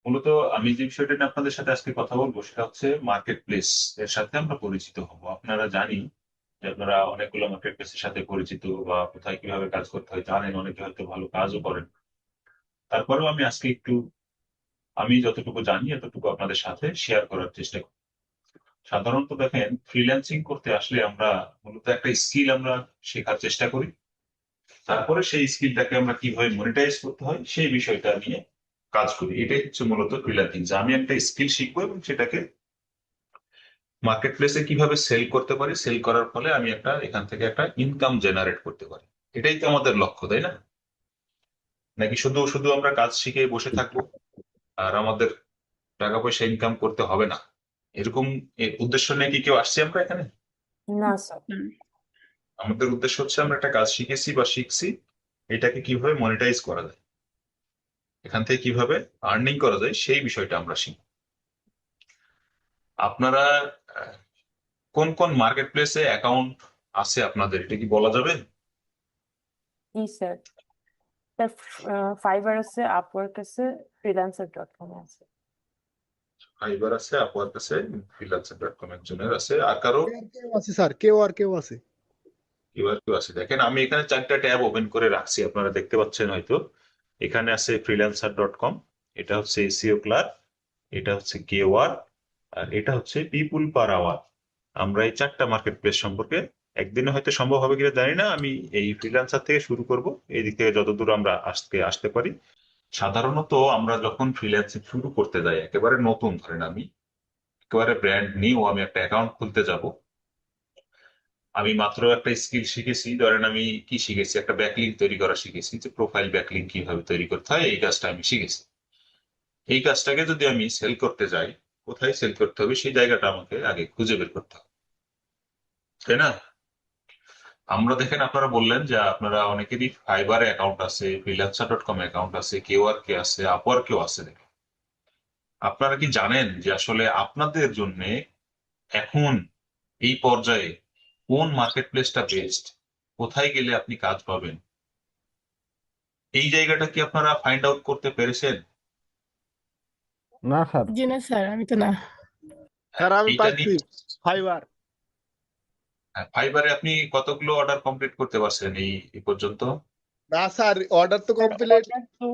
মূলত আমি যে বিষয়টা নিয়ে আপনাদের সাথে আজকে কথা বলবো সেটা হচ্ছে মার্কেট প্লেস এর সাথে আমরা পরিচিত হব। আপনারা জানি যে আপনারা অনেকগুলো মার্কেট প্লেসের সাথে পরিচিত বা কোথায় কিভাবে কাজ করতে হয় জানেন, অনেকে হয়তো ভালো কাজও করেন। তারপরেও আমি আজকে একটু আমি যতটুকু জানি এতটুকু আপনাদের সাথে শেয়ার করার চেষ্টা করি। সাধারণত দেখেন, ফ্রিল্যান্সিং করতে আসলে আমরা মূলত একটা স্কিল আমরা শেখার চেষ্টা করি। তারপরে সেই স্কিলটাকে আমরা কিভাবে মনিটাইজ করতে হয় সেই বিষয়টা নিয়ে কাজ করি। এটাই হচ্ছে মূলত ফ্রিল্যান্সিং, যে আমি একটা স্কিল শিখবো এবং সেটাকে মার্কেট প্লেসে কিভাবে সেল করতে পারি, সেল করার ফলে আমি একটা এখান থেকে একটা ইনকাম জেনারেট করতে পারি। এটাই তো আমাদের লক্ষ্য, তাই না? নাকি শুধু শুধু আমরা কাজ শিখে বসে থাকবো আর আমাদের টাকা পয়সা ইনকাম করতে হবে না, এরকম উদ্দেশ্য নিয়ে কি কেউ আসছে আমরা এখানে? না স্যার। আমাদের উদ্দেশ্য হচ্ছে আমরা একটা কাজ শিখেছি বা শিখছি, এটাকে কিভাবে মনিটাইজ করা যায়, এখান থেকে কিভাবে আর্নিং করা যায় সেই বিষয়টা আমরা শিখি। আপনারা আহ, কোন কোন মার্কেট প্লেসে অ্যাকাউন্ট আছে আপনাদের, এটা কি বলা যাবে? জি স্যার। স্যার, ফাইবার আছে, আপওয়ার্ক আছে, freelancer.com আছে। ফাইবার আছে, আপওয়ার্ক আছে, ফ্রিল্যান্সার.কম একজনের আছে, আর কারো? আর কেউ আছে স্যার, কেউ আর কেউ আছে। কেউ আছে? দেখেন, আমি এখানে চারটা ট্যাব ওপেন করে রাখছি, আপনারা দেখতে পাচ্ছেন হয়তো। এখানে আছে ফ্রিল্যান্সার.কম, এটা হচ্ছে এসিও ক্লার্ক, এটা হচ্ছে কেওয়ার, আর এটা হচ্ছে পিপুল পার আওয়ার। আমরা এই চারটা মার্কেট প্লেস সম্পর্কে একদিনে হয়তো সম্ভব হবে কিনা জানি না, আমি এই ফ্রিল্যান্সার থেকে শুরু করব, এই দিক থেকে যতদূর আমরা আসতে পারি। সাধারণত আমরা যখন ফ্রিল্যান্সিং শুরু করতে যাই, একেবারে নতুন, ধরেন আমি একেবারে ব্র্যান্ড নিউ, আমি একটা অ্যাকাউন্ট খুলতে যাব, আমি মাত্র একটা স্কিল শিখেছি, ধরেন আমি কি শিখেছি, একটা ব্যাকলিঙ্ক তৈরি করা শিখেছি, যে প্রোফাইল ব্যাকলিঙ্ক কিভাবে তৈরি করতে হয় এই কাজটা আমি শিখেছি। এই কাজটাকে যদি আমি সেল করতে যাই, কোথায় সেল করতে হবে সেই জায়গাটা আমাকে আগে খুঁজে বের করতে হবে, তাই না? আমরা দেখেন, আপনারা বললেন যে আপনারা অনেকেরই ফাইবারে অ্যাকাউন্ট আছে, ফ্রিল্যান্সার.কম অ্যাকাউন্ট আছে, কেওয়ার্কে আছে, আপওয়ার্কেও আছে। দেখেন, আপনারা কি জানেন যে আসলে আপনাদের জন্য এখন এই পর্যায়ে কোন মার্কেট প্লেসটা বেস্ট, কোথায় গেলে আপনি কাজ পাবেন, এই জায়গাটা কি আপনারা ফাইন্ড আউট করতে পেরেছেন? না স্যার। জি না স্যার, আমি তো না। স্যার আমি এইটা পাচ্ছি নিয়ে ফাইবার। ফাইবারে আপনি কতগুলো অর্ডার কমপ্লিট করতে পারছেন এই পর্যন্ত? না স্যার, অর্ডার তো স্যার, কমপ্লিট, অর্ডার তো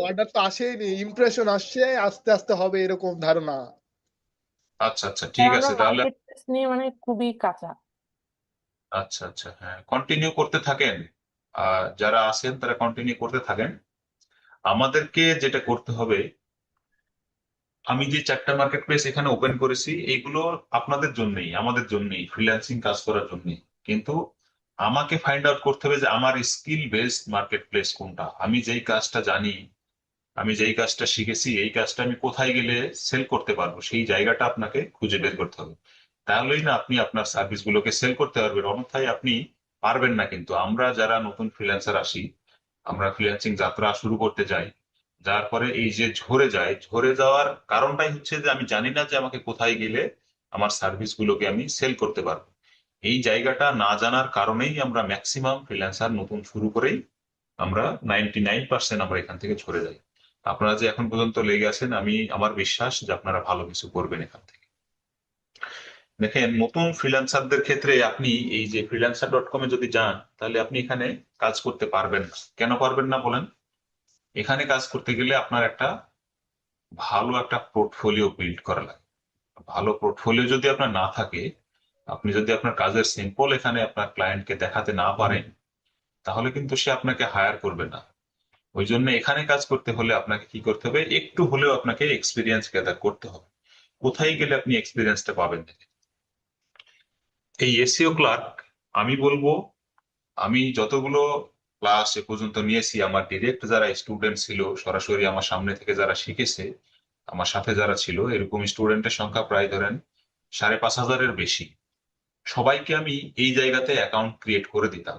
অর্ডার তো আসেনি, ইমপ্রেশন আসছে, আস্তে আস্তে হবে এরকম ধারণা। আচ্ছা আচ্ছা, স্যার, ঠিক আমরা আছে তাহলে। মার্কেট প্লেস নিয়ে মানে খুবই কাঁচা। আচ্ছা আচ্ছা, হ্যাঁ, কন্টিনিউ করতে থাকেন। যারা আছেন তারা কন্টিনিউ করতে থাকেন। আমাদেরকে যেটা করতে হবে, আমি যে চারটা মার্কেট প্লেস এখানে ওপেন করেছি এইগুলো আপনাদের জন্যই, আমাদের জন্যই, ফ্রিল্যান্সিং কাজ করার জন্যই। কিন্তু আমাকে ফাইন্ড আউট করতে হবে যে আমার স্কিল বেসড মার্কেট প্লেস কোনটা, আমি যেই কাজটা জানি, আমি যেই কাজটা শিখেছি, এই কাজটা আমি কোথায় গেলে সেল করতে পারবো সেই জায়গাটা আপনাকে খুঁজে বের করতে হবে। তাহলেই না আপনি আপনার সার্ভিস গুলোকে সেল করতে পারবেন, অন্যথায় আপনি পারবেন না। কিন্তু আমরা যারা নতুন ফ্রিল্যান্সার আসি, আমরা ফ্রিল্যান্সিং যাত্রা শুরু করতে যাই, যার পরে এই যে ঝরে যায়, ঝরে যাওয়ার কারণটাই হচ্ছে যে আমি জানি না যে আমাকে কোথায় গেলে আমার সার্ভিস গুলোকে আমি সেল করতে পারবো। এই জায়গাটা না জানার কারণেই আমরা ম্যাক্সিমাম ফ্রিল্যান্সার নতুন শুরু করেই আমরা 99% আমরা এখান থেকে ঝরে যাই। আপনারা যে এখন পর্যন্ত লেগে আছেন, আমি আমার বিশ্বাস যে আপনারা ভালো কিছু করবেন এখান থেকে। দেখেন, নতুন ফ্রিল্যান্সারদের ক্ষেত্রে আপনি এই যে ফ্রিল্যান্সার.কমে যদি যান, তাহলে আপনি এখানে কাজ করতে পারবেন না। কেন পারবেন না বলেন? এখানে কাজ করতে গেলে আপনার একটা ভালো একটা পোর্টফোলিও বিল্ড করা লাগে। ভালো পোর্টফোলিও যদি আপনার না থাকে, আপনি যদি আপনার কাজের স্যাম্পল এখানে আপনার ক্লায়েন্টকে দেখাতে না পারেন, তাহলে কিন্তু সে আপনাকে হায়ার করবে না। ওই জন্য এখানে কাজ করতে হলে আপনাকে কি করতে হবে, একটু হলেও আপনাকে এক্সপিরিয়েন্স গ্যাদার করতে হবে। কোথায় গেলে আপনি এক্সপিরিয়েন্সটা পাবেন? এই এসইও ক্লার্ক, আমি বলবো, আমি যতগুলো ক্লাস এ পর্যন্ত নিয়েছি, আমার ডিরেক্ট যারা স্টুডেন্ট ছিল, সরাসরি আমার সামনে থেকে যারা শিখেছে, আমার সাথে যারা ছিল, এরকম স্টুডেন্টের সংখ্যা প্রায় ধরেন 5,500-এর বেশি। সবাইকে আমি এই জায়গাতে অ্যাকাউন্ট ক্রিয়েট করে দিতাম।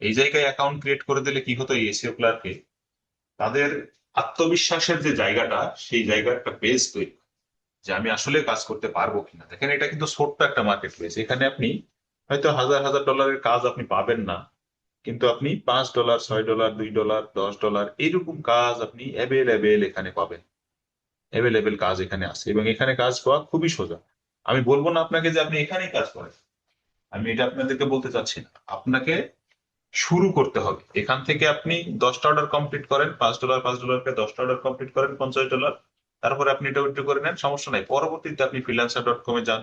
এই জায়গায় অ্যাকাউন্ট ক্রিয়েট করে দিলে কি হতো, এই এসইও ক্লার্কে তাদের আত্মবিশ্বাসের যে জায়গাটা, সেই জায়গার একটা বেস তৈরি হয়, যে আমি আসলে কাজ করতে পারবো কিনা। দেখেন, এটা কিন্তু ছোট্ট একটা মার্কেট প্লেস, এখানে আপনি হয়তো হাজার হাজার ডলারের কাজ আপনি পাবেন না, কিন্তু আপনি $5, $6, $2, $10 এইরকম কাজ আপনি অ্যাভেলেবেল এখানে পাবেন। অ্যাভেলেবেল কাজ এখানে আছে এবং এখানে কাজ পাওয়া খুবই সোজা। আমি বলবো না আপনাকে যে আপনি এখানেই কাজ করেন, আমি এটা আপনাদেরকে বলতে চাচ্ছি না। আপনাকে শুরু করতে হবে এখান থেকে। আপনি 10টা অর্ডার কমপ্লিট করেন, $5, $5কে 10টা অর্ডার কমপ্লিট করেন, $50। তারপরে আপনি এটা উইথড্র করে নেন, সমস্যা নাই। পরবর্তীতে আপনি freelancer.com এ যান,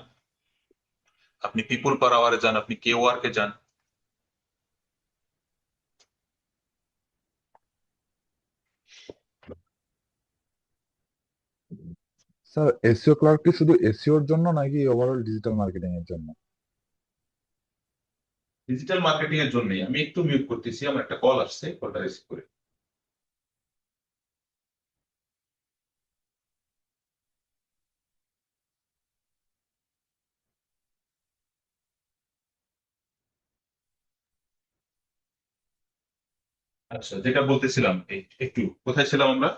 আপনি পিপুল পার আওয়ারে যান, আপনি কে ওয়ার্কে যান। স্যার এসইও ক্লার্ক কি শুধু এসইওর জন্য নাকি ওভারঅল ডিজিটাল মার্কেটিং এর জন্য? ডিজিটাল মার্কেটিং এর জন্যই। আমি একটু মিউট করতেছি, আমার একটা কল আসছে, কলটা রিসিভ করে। আচ্ছা, যেটা বলতেছিলাম, একটু কোথায় ছিলাম আমরা?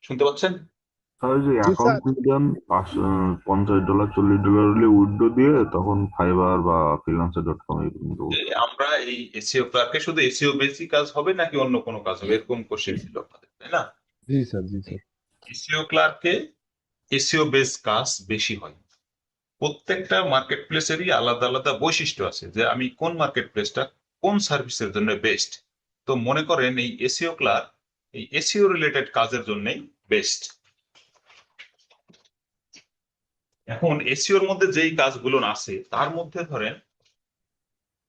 শুনতে পাচ্ছেন? স্যার ওই যে জি অ্যাকাউন্ট স্যার। খুলতেন $50, $40 হলে উইথড্র দিয়ে তখন ফাইবার বা freelancer.com এরকম তো যে আমরা এই এসইও ক্লার্কে শুধু এসইও বেসিক কাজ হবে নাকি অন্য কোনো কাজ হবে, এরকম কোশ্চেন ছিল আপনাদের, তাই না? জি স্যার, জি স্যার। এসইও ক্লার্কে এসইও বেস কাজ বেশি হয়। প্রত্যেকটা মার্কেট প্লেসেরই আলাদা আলাদা বৈশিষ্ট্য আছে যে আমি কোন মার্কেট প্লেসটা কোন সার্ভিসের জন্য বেস্ট। তো মনে করেন এই এসইও ক্লার্ক এই এসইও রিলেটেড কাজের জন্যই বেস্ট। এখন এসইওর মধ্যে যেই কাজগুলো আছে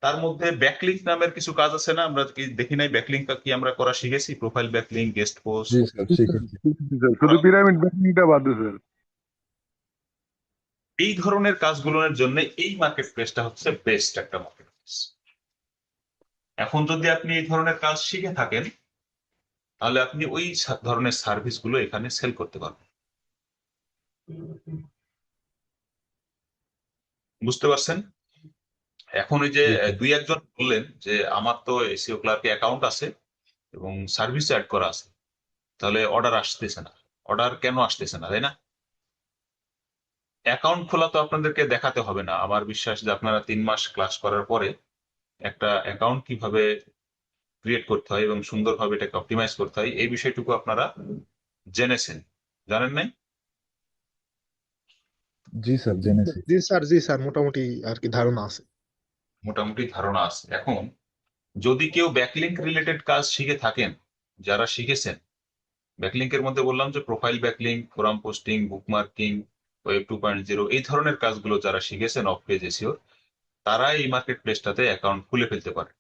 তার মধ্যে ব্যাকলিংক নামের কিছু কাজ আছে না? আমরা কি দেখি নাই ব্যাকলিংক কি আমরা করা শিখেছি? Profile backlink, guest post. জি স্যার, শিখেছি। শুধু পিরামিড ব্যাংকিংটা বাদে স্যার। এই ধরনের কাজগুলোর জন্য এই মার্কেট প্লেসটা হচ্ছে বেস্ট একটা মার্কেট প্লেস। এখন যদি আপনি এই ধরনের কাজ শিখে থাকেন তাহলে আপনি ওই ধরনের সার্ভিস গুলো এখানে সেল করতে পারবেন। বুঝতে পারছেন? এখন ওই যে জি স্যার। দুই একজন বললেন যে আমার তো এসইও ক্লার্কে অ্যাকাউন্ট আছে এবং সার্ভিস অ্যাড করা আছে, তাহলে অর্ডার আসতেছে না। অর্ডার কেন আসতেছে না, তাই না? অ্যাকাউন্ট খোলা তো আপনাদেরকে দেখাতে হবে না। আমার বিশ্বাস যে আপনারা 3 মাস ক্লাস করার পরে একটা অ্যাকাউন্ট কিভাবে ক্রিয়েট করতে হয় এবং সুন্দরভাবে এটাকে অপটিমাইজ করতে হয় এই বিষয়টুকু আপনারা জেনেছেন, জানেন নাই? জি স্যার, জেনেছি। জি স্যার, জি স্যার, মোটামুটি আর কি ধারণা আছে। মোটামুটি ধারণা আছে। এখন যদি কেউ ব্যাকলিংক রিলেটেড কাজ শিখে থাকেন, যারা শিখেছেন, ব্যাকলিংকের মধ্যে বললাম যে profile backlink, forum posting, bookmarking, web 2.0, এই ধরনের কাজগুলো যারা শিখেছেন অফ পেজ এসিও, তারা এই মার্কেট প্লেসটাতে অ্যাকাউন্ট খুলে ফেলতে পারে।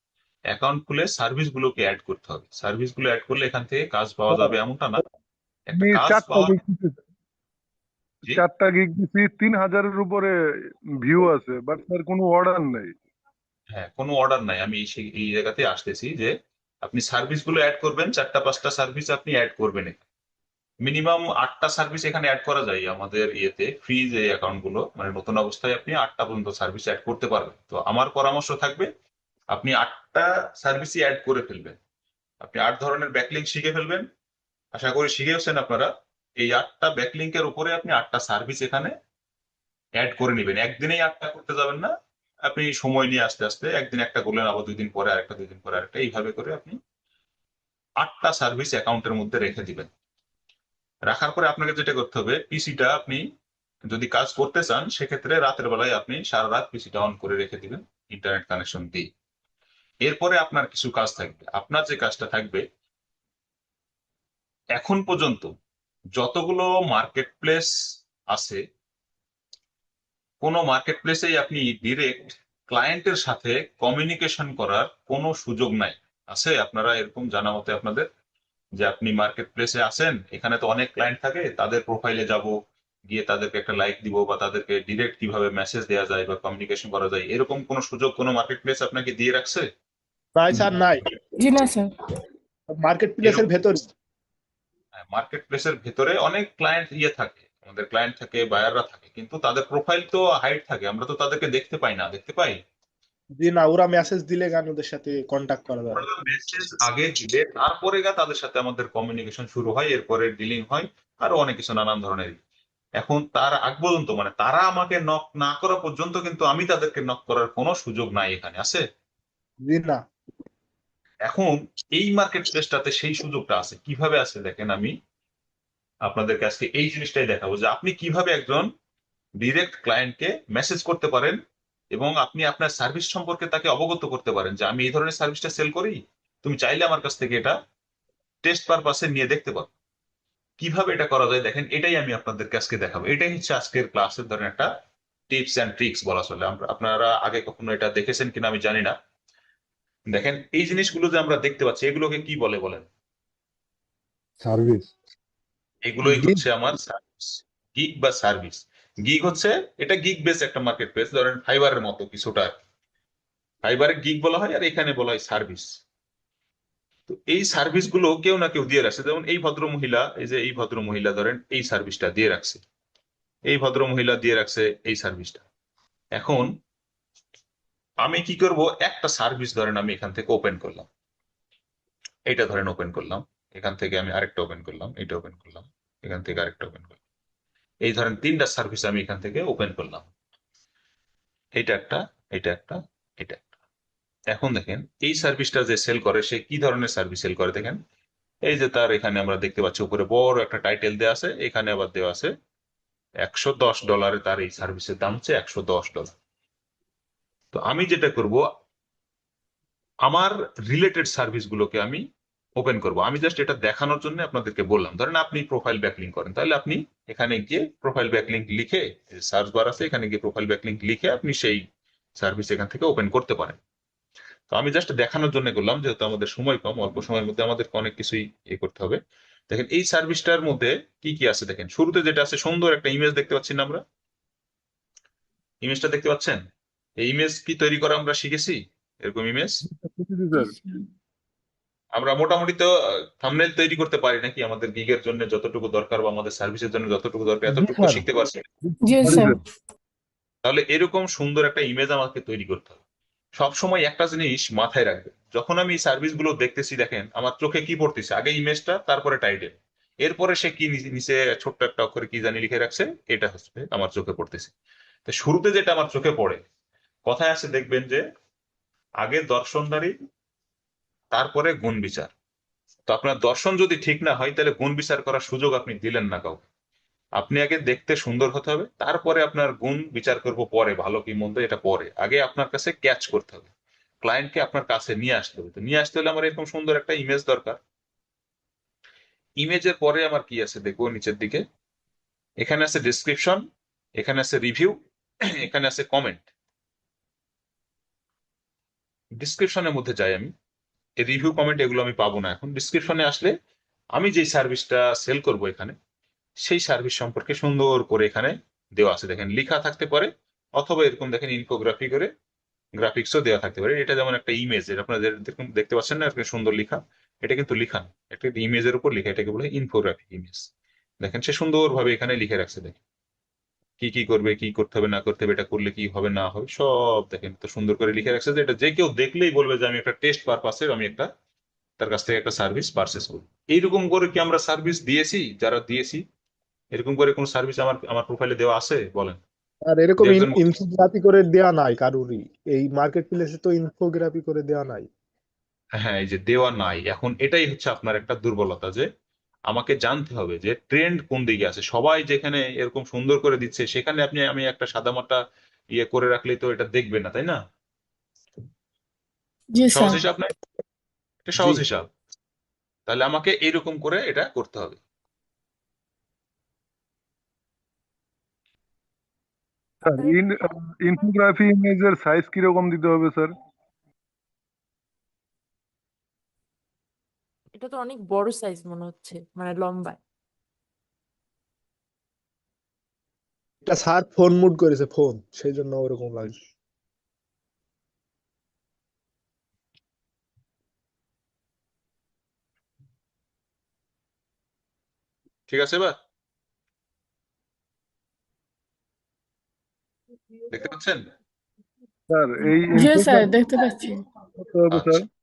অ্যাকাউন্ট খুলে সার্ভিস গুলোকে অ্যাড করতে হবে। সার্ভিস গুলো অ্যাড করলে এখান থেকে কাজ পাওয়া যাবে এমনটা না, একটা আমি কাজ চারটা পাওয়া। গিগ দিছি, জি, 4টা গিগ দিছি, 3,000-এর উপরে ভিউ আছে, বাট স্যার কোনো অর্ডার নেই। হ্যাঁ, কোনো অর্ডার নাই। আমি এই জায়গাতে আসতেছি যে আপনি সার্ভিস গুলো অ্যাড করবেন, 4টা 5টা সার্ভিস আপনি অ্যাড করবেন। মিনিমাম 8টা সার্ভিস এখানে অ্যাড করা যায় আমাদের ইয়েতে, ফ্রি যে অ্যাকাউন্ট গুলো, মানে নতুন অবস্থায় আপনি 8টা পর্যন্ত সার্ভিস অ্যাড করতে পারবেন। তো আমার পরামর্শ থাকবে আপনি 8টা সার্ভিসই অ্যাড করে ফেলবেন। আপনি 8 ধরনের ব্যাকলিংক শিখে ফেলবেন, আশা করি শিখেওছেন আপনারা। এই 8টা ব্যাকলিংকের উপরে আপনি 8টা সার্ভিস এখানে অ্যাড করে নেবেন। একদিনেই 8টা করতে যাবেন না, আপনি সময় নিয়ে আস্তে আস্তে একদিন একটা করলেন, আবার 2 দিন পরে আরেকটা, 2 দিন পরে আরেকটা, এইভাবে করে আপনি 8টা সার্ভিস অ্যাকাউন্টের মধ্যে রেখে দিবেন। রাখার পরে আপনাকে যেটা করতে হবে, পিসিটা আপনি যদি কাজ করতে চান সেক্ষেত্রে রাতের বেলায় আপনি সারা রাত পিসিটা অন করে রেখে দিবেন ইন্টারনেট কানেকশন দিয়ে। এরপরে আপনার কিছু কাজ থাকবে। আপনার যে কাজটা থাকবে, এখন পর্যন্ত যতগুলো মার্কেট প্লেস আছে, কোনো মার্কেট প্লেসেই আপনি ডিরেক্ট ক্লায়েন্টের সাথে কমিউনিকেশন করার কোনো সুযোগ নাই। আছে আপনারা এরকম জানা মতে আপনাদের, যে আপনি মার্কেট প্লেসে আছেন, এখানে তো অনেক ক্লায়েন্ট থাকে, তাদের প্রোফাইলে যাব, গিয়ে তাদেরকে একটা লাইক দিব বা তাদেরকে ডিরেক্ট কিভাবে মেসেজ দেওয়া যায় বা কমিউনিকেশন করা যায়, এরকম কোনো সুযোগ কোনো মার্কেট প্লেস আপনাকে দিয়ে রাখছে? নাই স্যার, নাই। জি না স্যার। মার্কেট প্লেসের ভেতর। মার্কেট প্লেসের ভেতরে অনেক ক্লায়েন্ট থাকে, আমাদের ক্লায়েন্ট থাকে, বায়াররা থাকে, কিন্তু তাদের প্রোফাইল তো হাইড থাকে, আমরা তো তাদেরকে দেখতে পাই না। দেখতে পাই? জি না, ওরা মেসেজ দিলে গান ওদের সাথে কন্টাক্ট করা যাবে। মেসেজ আগে দিলে তারপরে তাদের সাথে আমাদের কমিউনিকেশন শুরু হয়, এরপরে ডিলিং হয়, আরো অনেক কিছু নানান ধরনের। এখন তার আগ পর্যন্ত, মানে তারা আমাকে নক না করা পর্যন্ত কিন্তু আমি তাদেরকে নক করার কোনো সুযোগ নাই এখানে, আছে? জি না। এখন এই মার্কেট প্লেসটাতে সেই সুযোগটা আছে, কিভাবে আছে দেখেন, আমি আপনাদেরকে আজকে এই জিনিসটাই দেখাবো যে আপনি কিভাবে একজন ডিরেক্ট ক্লায়েন্টকে মেসেজ করতে পারেন এবং আপনি আপনার সার্ভিস সম্পর্কে তাকে অবগত করতে পারেন যে আমি এই ধরনের সার্ভিসটা সেল করি, তুমি চাইলে আমার কাছ থেকে এটা টেস্ট পারপাসে নিয়ে দেখতে পারো। কিভাবে এটা করা যায় দেখেন, এটাই আমি আপনাদেরকে আজকে দেখাবো। এটাই হচ্ছে আজকের ক্লাসের ধরেন একটা টিপস অ্যান্ড ট্রিক্স বলা চলে। আপনারা আগে কখনো এটা দেখেছেন কিনা আমি জানি না। দেখেন এই জিনিসগুলো যে আমরা দেখতে পাচ্ছি এগুলোকে কি বলে বলেন? সার্ভিস। এগুলোই Gig? হচ্ছে আমার সার্ভিস, গিগ বা সার্ভিস। গিগ হচ্ছে, এটা গিগ বেস একটা মার্কেট প্লেস, ধরেন ফাইবারের মতো কিছুটা। ফাইবারে গিগ বলা হয় আর এখানে বলা হয় সার্ভিস। তো এই সার্ভিস গুলো কেউ না কেউ দিয়ে রাখছে, যেমন এই ভদ্র মহিলা, এই যে এই ভদ্র মহিলা ধরেন এই সার্ভিসটা দিয়ে রাখছে, এই ভদ্র মহিলা দিয়ে রাখছে এই সার্ভিসটা। এখন আমি কি করব, একটা সার্ভিস ধরেন আমি এখান থেকে ওপেন করলাম, এটা ধরেন ওপেন করলাম, এখান থেকে আমি আরেকটা ওপেন করলাম, এটা ওপেন করলাম, এখান থেকে আরেকটা ওপেন করলাম, এই ধরেন তিনটা সার্ভিস আমি এখান থেকে ওপেন করলাম, এটা একটা, এটা একটা, এটা একটা। এখন দেখেন এই সার্ভিসটা যে সেল করে সে কি ধরনের সার্ভিস সেল করে দেখেন। এই যে তার এখানে আমরা দেখতে পাচ্ছি উপরে বড় একটা টাইটেল দেওয়া আছে, এখানে আবার দেওয়া আছে $110, তার এই সার্ভিসের দাম হচ্ছে $110। তো আমি যেটা করব, আমার রিলেটেড সার্ভিস গুলোকে আমি ওপেন করব। আমি জাস্ট এটা দেখানোর জন্য আপনাদেরকে বললাম। ধরেন আপনি প্রোফাইল ব্যাকলিংক করেন, তাহলে আপনি এখানে গিয়ে প্রোফাইল ব্যাকলিংক লিখে, সার্চ বার আছে এখানে গিয়ে প্রোফাইল ব্যাকলিংক লিখে আপনি সেই সার্ভিস এখান থেকে ওপেন করতে পারেন। তো আমি জাস্ট দেখানোর জন্য করলাম, যেহেতু আমাদের সময় কম, অল্প সময়ের মধ্যে আমাদেরকে অনেক কিছুই করতে হবে। দেখেন এই সার্ভিসটার মধ্যে কি কি আছে দেখেন। শুরুতে যেটা আছে, সুন্দর একটা ইমেজ দেখতে পাচ্ছি না আমরা? ইমেজটা দেখতে পাচ্ছেন? এই ইমেজ কি তৈরি করা আমরা শিখেছি, এরকম ইমেজ আমরা মোটামুটি তো থাম্বনেল তৈরি করতে পারি নাকি? আমাদের গিগের জন্য যতটুকু দরকার বা আমাদের সার্ভিসের জন্য যতটুকু দরকার এতটুকু তো শিখতে পারছি। জি স্যার। তাহলে এরকম সুন্দর একটা ইমেজ আমাকে তৈরি করতে হবে। সবসময় একটা জিনিস মাথায় রাখবে, যখন আমি সার্ভিস গুলো দেখতেছি দেখেন আমার চোখে কি পড়তেছে, আগে ইমেজটা, তারপরে টাইটেল, এরপরে সে কি নিচে ছোট্ট একটা অক্ষরে কি জানি লিখে রাখছে, এটা হচ্ছে আমার চোখে পড়তেছে। তো শুরুতে যেটা আমার চোখে পড়ে, কথায় আছে দেখবেন যে আগে দর্শনদারি তারপরে গুণ বিচার। তো আপনার দর্শন যদি ঠিক না হয় তাহলে গুণ বিচার করার সুযোগ আপনি দিলেন না কাউকে। আপনি আগে দেখতে সুন্দর হতে হবে, তারপরে আপনার গুণ বিচার করব পরে, ভালো কি মন্দ এটা পরে। আগে আপনার কাছে ক্যাচ করতে হবে, ক্লায়েন্টকে আপনার কাছে নিয়ে আসতে হবে। তো নিয়ে আসতে হলে আমার এরকম সুন্দর একটা ইমেজ দরকার। ইমেজের পরে আমার কি আছে দেখবো নিচের দিকে, এখানে আছে ডিসক্রিপশন, এখানে আছে রিভিউ, এখানে আছে কমেন্ট। ডিসক্রিপশনের মধ্যে যাই আমি, এই রিভিউ কমেন্ট এগুলো আমি পাবো না। এখন ডিসক্রিপশনে আসলে আমি যে সার্ভিসটা সেল করব এখানে, সেই সার্ভিস সম্পর্কে সুন্দর করে এখানে দেওয়া আছে দেখেন, লেখা থাকতে পারে, অথবা এরকম দেখেন ইনফোগ্রাফি করে গ্রাফিক্সও দেওয়া থাকতে পারে। এটা যেমন একটা ইমেজ, এটা আপনারা যেরকম দেখতে পাচ্ছেন না এরকম সুন্দর লেখা, এটা কিন্তু লেখা না, একটা ইমেজের উপর লেখা, এটাকে বলে ইনফোগ্রাফিক ইমেজ। দেখেন সে সুন্দরভাবে এখানে লিখে রাখছে, দেখেন কি কি করবে, কি করতে হবে না করতে হবে, এটা করলে কি হবে না হবে সব দেখেন তো সুন্দর করে লিখে রাখছে, যে এটা যে কেউ দেখলেই বলবে যে আমি একটা টেস্ট পারপাসে আমি একটা তার কাছ থেকে একটা সার্ভিস পারচেস করবো। এইরকম করে কি আমরা সার্ভিস দিয়েছি? যারা দিয়েছি এরকম করে কোন সার্ভিস আমার আমার প্রোফাইলে দেওয়া আছে বলেন? আর এরকম যে একজন, ইনফোগ্রাফি করে দেয়া নাই কারুরই, এই মার্কেট প্লেসে তো ইনফোগ্রাফি করে দেয়া নাই। হ্যাঁ, এই যে দেওয়া নাই, এখন এটাই হচ্ছে আপনার একটা দুর্বলতা, যে আমাকে জানতে হবে যে ট্রেন্ড কোন দিকে আছে। সবাই যেখানে এরকম সুন্দর করে দিচ্ছে সেখানে আমি একটা সাদামাটা করে রাখলেই তো এটা দেখবে না, তাই না? জি সহজ স্যার। হিসাব না? এটা জি। সহজ হিসাব। তাহলে আমাকে এরকম করে এটা করতে হবে। স্যার ইনফোগ্রাফি ইমেজের সাইজ কিরকম দিতে হবে স্যার? এটা তো অনেক বড় সাইজ মনে হচ্ছে, মানে লম্বায়। এটা স্যার ফোন মুড করেছে, ফোন, সেই জন্য ওরকম লাগছে। ঠিক আছে, এবার দেখতে পাচ্ছেন? স্যার এই জি স্যার, ইনফোগ্রাফি দেখতে পাচ্ছি। করতে হবে স্যার। আচ্ছা,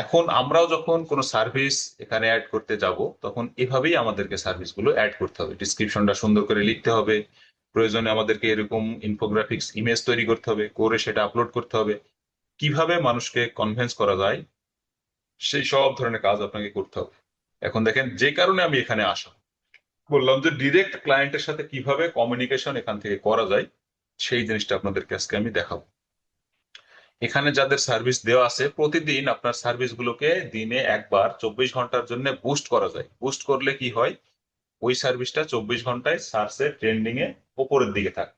এখন আমরাও যখন কোনো সার্ভিস এখানে অ্যাড করতে যাব তখন এভাবেই আমাদেরকে সার্ভিস গুলো অ্যাড করতে হবে। ডিসক্রিপশনটা সুন্দর করে লিখতে হবে, প্রয়োজনে আমাদেরকে এরকম ইনফোগ্রাফিক্স ইমেজ তৈরি করতে হবে, করে সেটা আপলোড করতে হবে। কিভাবে মানুষকে কনভিন্স করা যায় সেই সব ধরনের কাজ আপনাকে করতে হবে। এখন দেখেন যে কারণে আমি এখানে আসা, বললাম যে ডিরেক্ট ক্লায়েন্টের সাথে কিভাবে কমিউনিকেশন এখান থেকে করা যায় সেই জিনিসটা আপনাদেরকে আজকে আমি দেখাবো। এখানে যাদের সার্ভিস দেওয়া আছে প্রতিদিন আপনার সার্ভিস গুলোকে দিনে একবার 24 ঘন্টার জন্য বুস্ট করা যায়। বুস্ট করলে কি হয়, ওই সার্ভিসটা 24 ঘন্টায় সার্চে ট্রেন্ডিং এ উপরের দিকে থাকে।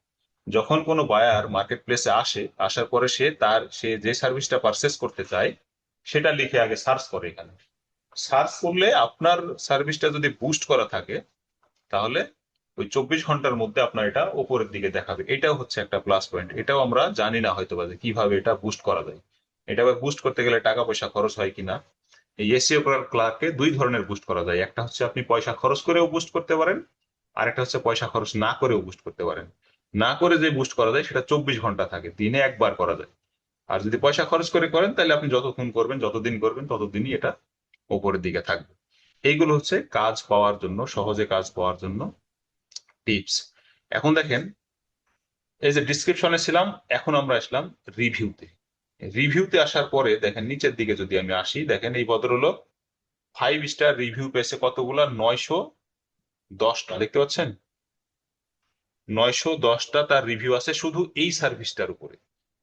যখন কোনো বায়ার মার্কেট প্লেসে আসে, আসার পরে সে যে সার্ভিসটা পারচেস করতে চায় সেটা লিখে আগে সার্চ করে। এখানে সার্চ করলে আপনার সার্ভিসটা যদি বুস্ট করা থাকে তাহলে ওই 24 ঘন্টার মধ্যে আপনার এটা উপরের দিকে দেখাবে। এটাও হচ্ছে একটা প্লাস পয়েন্ট। এটাও আমরা জানি না হয়তো বা যে কিভাবে এটা বুস্ট করা যায়। এটা বুস্ট করতে গেলে টাকা পয়সা খরচ হয় কিনা। এই এসইও ক্লার্ককে দুই ধরনের বুস্ট করা যায়। একটা হচ্ছে আপনি পয়সা খরচ করেও বুস্ট করতে পারেন, আর একটা হচ্ছে পয়সা খরচ না করেও বুস্ট করতে পারেন। না করে যে বুস্ট করা যায় সেটা 24 ঘন্টা থাকে, দিনে একবার করা যায়। আর যদি পয়সা খরচ করে করেন তাহলে আপনি যতক্ষণ করবেন, যতদিন করবেন ততদিনই এটা উপরের দিকে থাকবে। এইগুলো হচ্ছে কাজ পাওয়ার জন্য, সহজে কাজ পাওয়ার জন্য টিপস। এখন দেখেন, এই যে ডিসক্রিপশনে ছিলাম, এখন আমরা আসলাম রিভিউতে। রিভিউতে আসার পরে দেখেন নিচের দিকে যদি আমি আসি, দেখেন এই ভদ্রলোক 5 স্টার রিভিউ পেয়েছে কতগুলা, 910টা। দেখতে পাচ্ছেন 910টা তার রিভিউ আছে শুধু এই সার্ভিসটার উপরে।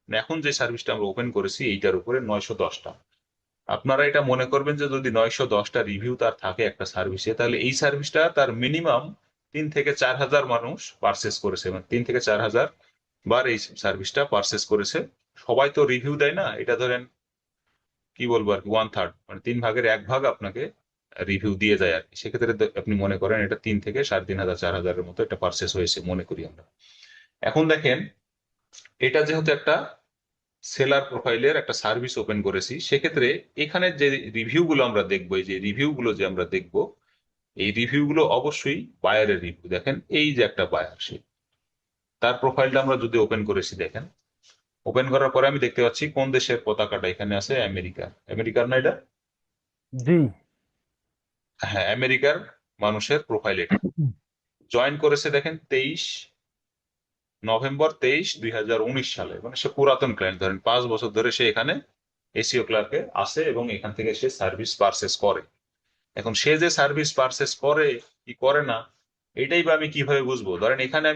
মানে এখন যে সার্ভিসটা আমরা ওপেন করেছি এইটার উপরে 910টা। আপনারা এটা মনে করবেন যে যদি 910টা রিভিউ তার থাকে একটা সার্ভিসে, তাহলে এই সার্ভিসটা তার মিনিমাম 3 থেকে 4 হাজার মানুষ পারচেস করেছে, মানে 3 থেকে 4 হাজার বার এই সার্ভিসটা পারচেস করেছে। সবাই তো রিভিউ দেয় না, এটা ধরেন কি বলবো আর কি 1/3, মানে 3/1 আপনাকে রিভিউ দিয়ে যায় আর কি। সেক্ষেত্রে আপনি মনে করেন এটা 3 থেকে 3.5 হাজার 4 হাজারের মতো এটা পারচেস হয়েছে মনে করি আমরা। এখন দেখেন, এটা যেহেতু একটা সেলার প্রোফাইলের একটা সার্ভিস ওপেন করেছি, সেক্ষেত্রে এখানে যে রিভিউ গুলো আমরা দেখবো, এই যে রিভিউ গুলো যে আমরা দেখবো, এই রিভিউ গুলো অবশ্যই বায়ারের রিভিউ। দেখেন এই যে একটা বায়ার, সে তার প্রোফাইলটা আমরা যদি ওপেন করেছি, দেখেন ওপেন করার পরে আমি দেখতে পাচ্ছি কোন দেশের পতাকাটা এখানে আছে, আমেরিকার না এটা? জি। হ্যাঁ, আমেরিকার মানুষের প্রোফাইল এটা। জয়েন করেছে দেখেন 23 নভেম্বর 2019 সালে, মানে সে পুরাতন ক্লায়েন্ট, ধরেন 5 বছর ধরে সে এখানে এসইও ক্লার্কে আসে এবং এখান থেকে সে সার্ভিস পারচেস করে। এখন সে যে সার্ভিস পারচেস করে কি করে না, এটাই বা আমি কিভাবে বুঝবো? ধরেন এখানে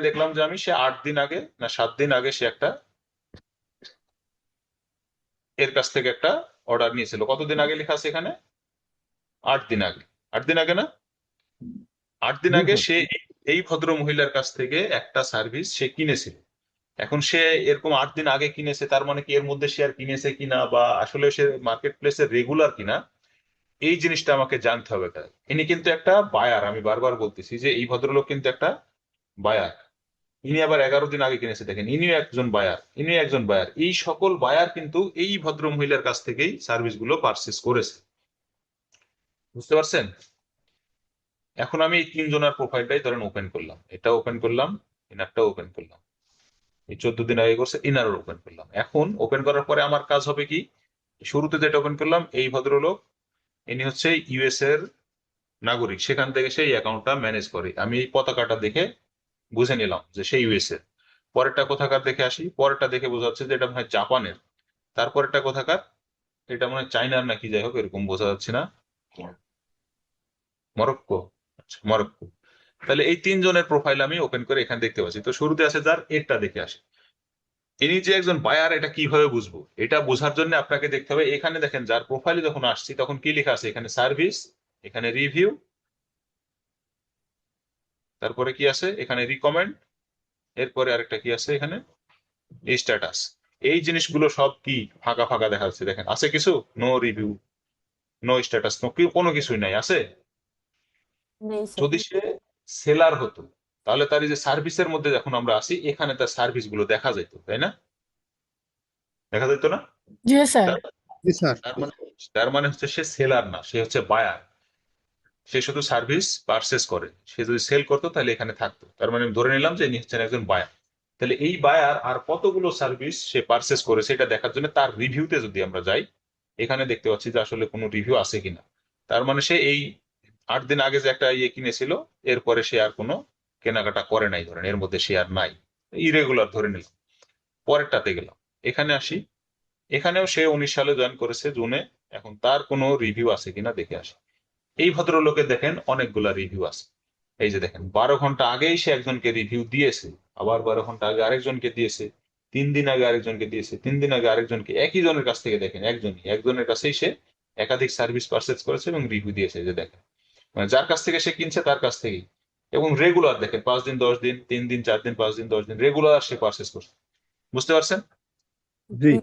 দেখলাম যে আমি সে 8 দিন আগে না 7 দিন আগে সে একটা এর কাছ থেকে একটা অর্ডার নিয়েছিল। কতদিন আগে লেখা আছে এখানে? 8 দিন আগে। 8 দিন আগে না? 8 দিন জি আগে স্যার। সে এই ভদ্র মহিলার কাছ থেকে একটা সার্ভিস সে কিনেছিল। এখন সে এরকম 8 দিন আগে কিনেছে, তার মানে কি এর মধ্যে সে আর কিনেছে কিনা বা আসলে সে মার্কেট প্লেসে রেগুলার কিনা, এই জিনিসটা আমাকে জানতে হবে। ইনি কিন্তু একটা বায়ার, আমি বারবার বলতেছি যে এই ভদ্রলোক কিন্তু একটা বায়ার। ইনি আবার 11 দিন আগে কিনেছে, দেখেন ইনিও একজন বায়ার। এই সকল বায়ার কিন্তু এই ভদ্র মহিলার কাছ থেকেই সার্ভিস গুলো পারচেস করেছে। বুঝতে পারছেন? এখন আমি এই 3 জনের প্রোফাইলটাই ধরেন ওপেন করলাম, এটা ওপেন করলাম, ইনারটা ওপেন করলাম, এই 14 দিন আগে করছে ইনারও ওপেন করলাম। এখন ওপেন করার পরে আমার কাজ হবে কি, শুরুতে যেটা ওপেন করলাম, এই ভদ্রলোক ইনি হচ্ছে ইউএস এর নাগরিক, সেখান থেকে সেই অ্যাকাউন্টটা ম্যানেজ করে। আমি এই পতাকাটা দেখে বুঝে নিলাম যে সেই ইউএস এর। পরেরটা কোথাকার দেখে আসি, পরেরটা দেখে বোঝা যাচ্ছে যে এটা মনে হয় জাপানের। তারপরেরটা কোথাকার, এটা মনে হয় চাইনার নাকি, যাই হোক এরকম বোঝা যাচ্ছে না। মরক্কো, আচ্ছা মরক্কো। তাহলে এই 3 জনের প্রোফাইল আমি ওপেন করে এখানে দেখতে পাচ্ছি। তো শুরুতে আছে যার, এরটা দেখে আসি। ইনি যে একজন বায়ার এটা কিভাবে বুঝবো? এটা বোঝার জন্য আপনাকে দেখতে হবে, এখানে দেখেন যার প্রোফাইলে যখন আসছি তখন কি লেখা আছে, এখানে সার্ভিস, এখানে রিভিউ, তারপরে কি আছে এখানে রিকমেন্ড, এরপরে আরেকটা কি আছে এখানে স্ট্যাটাস। এই জিনিসগুলো সব কি ফাঁকা ফাঁকা দেখা যাচ্ছে, দেখেন আছে কিছু, no review, no status, no কোনো কিছুই নাই আছে। নেই স্যার। যদি সে সেলার হতো তাহলে তার এই যে সার্ভিসের মধ্যে যখন আমরা আসি এখানে তার সার্ভিস গুলো দেখা যেত, তাই না? দেখা যেত না? জি স্যার। তার জি স্যার। তার মানে হচ্ছে সে সেলার না, সে হচ্ছে বায়ার। সে শুধু সার্ভিস পারচেস করে। সে যদি সেল করতো তাহলে এখানে থাকতো। তার মানে আমি ধরে নিলাম যে ইনি হচ্ছেন একজন বায়ার। তাহলে এই বায়ার আর কতগুলো সার্ভিস সে পারচেস করেছে এটা দেখার জন্য তার রিভিউতে যদি আমরা যাই, এখানে দেখতে পাচ্ছি যে আসলে কোনো রিভিউ আছে কিনা। তার মানে সে এই 8 দিন আগে যে একটা ইয়ে কিনেছিল, এরপরে সে আর কোনো কেনাকাটা করে নাই, ধরেন এর মধ্যে সে আর নাই, ইরেগুলার ধরে নিলাম। পরেরটাতে গেলাম, এখানে আসি। এখানেও সে 19 সালে জয়েন করেছে জুনে। এখন তার কোনো রিভিউ আছে কিনা দেখে আসি। এই ভদ্রলোকের দেখেন অনেকগুলা রিভিউ আছে। এই যে দেখেন 12 ঘন্টা আগেই সে একজনকে রিভিউ দিয়েছে, আবার 12 ঘন্টা আগে আরেকজনকে দিয়েছে, 3 দিন আগে আরেকজনকে দিয়েছে, 3 দিন আগে আরেকজনকে, একই জনের কাছ থেকে দেখেন একজনের কাছেই সে একাধিক সার্ভিস পারচেজ করেছে এবং রিভিউ দিয়েছে। এই যে দেখেন, মানে যার কাছ থেকে সে কিনছে তার কাছ থেকেই। এবং রেগুলার দেখেন 5 দিন 10 দিন 3 দিন 4 দিন 5 দিন 10 দিন রেগুলার সে পারচেজ করছে। বুঝতে পারছেন? জি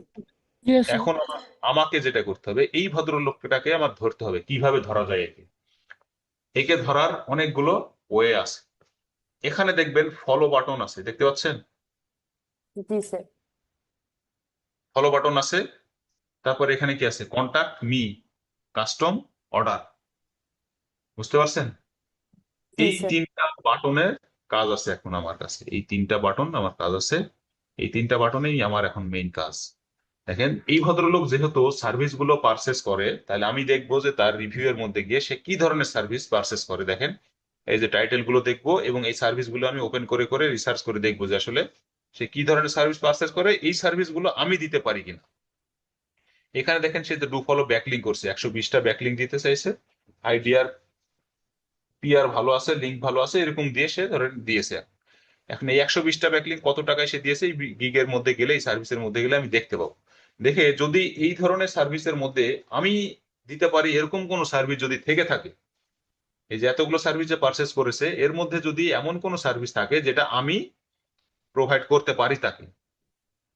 Yes, sir. এখন আমাকে যেটা করতে হবে, এই ভদ্রলোকটাকে আমার ধরতে হবে। কিভাবে ধরা যায় একে? একে ধরার অনেকগুলো ওয়ে আছে। এখানে দেখবেন ফলো বাটন আছে, দেখতে পাচ্ছেন? জি স্যার। ফলো বাটন আছে। তারপর এখানে কি আছে? Contact me, custom, order. বুঝতে পারছেন? জি এই স্যার। 3টা বাটনের কাজ আছে এখন আমার কাছে। এই 3টা বাটন আমার কাজ আছে। এই 3টা বাটনেই আমার এখন মেইন কাজ। দেখেন, এই ভদ্রলোক যেহেতু সার্ভিস গুলো পারচেস করে, তাহলে আমি দেখবো যে তার রিভিউ এর মধ্যে গিয়ে সে কি ধরনের সার্ভিস পারচেস করে। দেখেন, এই যে টাইটেল গুলো দেখবো এবং এই সার্ভিস গুলো আমি ওপেন করে করে রিসার্চ করে দেখবো যে আসলে সে কি ধরনের সার্ভিস পারচেস করে, এই সার্ভিস গুলো আমি দিতে পারি কিনা। এখানে দেখেন সে ডু ফলো ব্যাকলিং করছে, 120টা ব্যাকলিং দিতে চাইছে। আইডিয়ার পিআর ভালো আছে, লিঙ্ক ভালো আছে, এরকম দিয়ে সে ধরেন দিয়েছে। এখন এই 120টা ব্যাকলিং কত টাকায় সে দিয়েছে, এই গিগের মধ্যে গেলে, এই সার্ভিসের মধ্যে গেলে আমি দেখতে পাবো। দেখে যদি এই ধরনের সার্ভিসের মধ্যে আমি দিতে পারি এরকম কোন সার্ভিস যদি থেকে থাকে, এই যে এতগুলো সার্ভিস যে পারচেস করেছে এর মধ্যে যদি এমন কোন সার্ভিস থাকে যেটা আমি প্রোভাইড করতে পারি তাকে,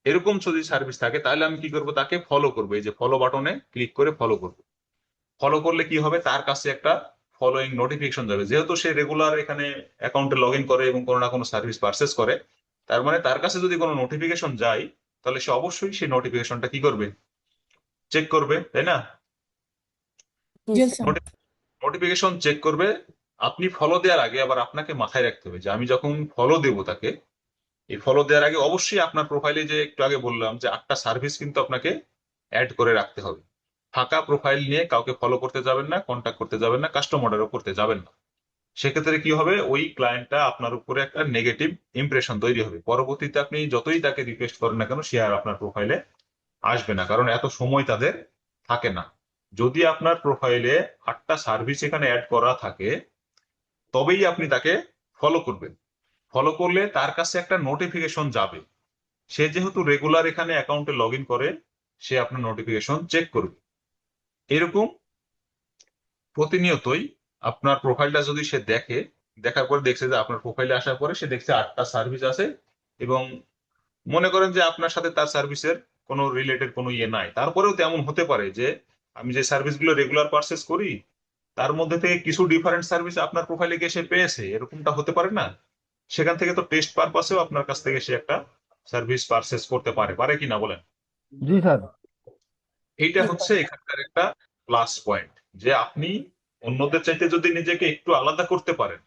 এরকম যদি সার্ভিস থাকে, তাহলে আমি কি করব? তাকে ফলো করবো। এই যে ফলো বাটনে ক্লিক করে ফলো করব। ফলো করলে কি হবে? তার কাছে একটা ফলোইং নোটিফিকেশন যাবে। যেহেতু সে রেগুলার এখানে অ্যাকাউন্টে লগ ইন করে এবং কোনো না কোনো সার্ভিস পারচেস করে, তার মানে তার কাছে যদি কোনো নোটিফিকেশন যায়, তাহলে সে অবশ্যই সেই নোটিফিকেশনটা কি করবে? চেক করবে, তাই না? জি Yes, sir. sir. Notification check করবে। আপনি ফলো দেওয়ার আগে আবার আপনাকে মাথায় রাখতে হবে যে আমি যখন ফলো দেব তাকে, এই ফলো দেওয়ার আগে অবশ্যই আপনার প্রোফাইলে, যে একটু আগে বললাম যে 8টা সার্ভিস কিন্তু আপনাকে অ্যাড করে রাখতে হবে। ফাঁকা প্রোফাইল নিয়ে কাউকে ফলো করতে যাবেন না, কন্ট্যাক্ট করতে যাবেন না, কাস্টমারও করতে যাবেন না। সেক্ষেত্রে কি হবে? ওই ক্লায়েন্টটা আপনার উপরে একটা নেগেটিভ ইমপ্রেশন তৈরি হবে। পরবর্তীতে আপনি যতই তাকে রিকোয়েস্ট করেন না কেন, সে আর আপনার প্রোফাইলে আসবে না, কারণ এত সময় তাদের থাকে না। যদি আপনার প্রোফাইলে 8টা সার্ভিস এখানে অ্যাড করা থাকে, তবেই আপনি তাকে ফলো করবেন। ফলো করলে তার কাছে একটা নোটিফিকেশন যাবে। সে যেহেতু রেগুলার এখানে অ্যাকাউন্টে লগ ইন করে, সে আপনার নোটিফিকেশন চেক করবে। এরকম প্রতিনিয়তই আপনার প্রোফাইলটা যদি সে দেখে, দেখার পরে দেখছে যে আপনার প্রোফাইলে আসার পরে সে দেখছে 8টা সার্ভিস আছে, এবং মনে করেন যে আপনার সাথে তার সার্ভিসের কোনো রিলেটেড কোনো ইয়ে নাই, তারপরেও তেমন হতে পারে যে আমি যে সার্ভিসগুলো রেগুলার পারচেস করি তার মধ্যে থেকে কিছু ডিফারেন্ট সার্ভিস আপনার প্রোফাইলে গিয়ে সে পেয়েছে, এরকমটা হতে পারে না? সেখান থেকে তো টেস্ট পারপাসেও আপনার কাছ থেকে সে একটা সার্ভিস পারচেস করতে পারে, পারে কি না বলেন? জি স্যার। এইটা জি হচ্ছে স্যার। এখানকার একটা প্লাস পয়েন্ট, যে আপনি অন্যদের চাইতে যদি নিজেকে একটু আলাদা করতে পারেন,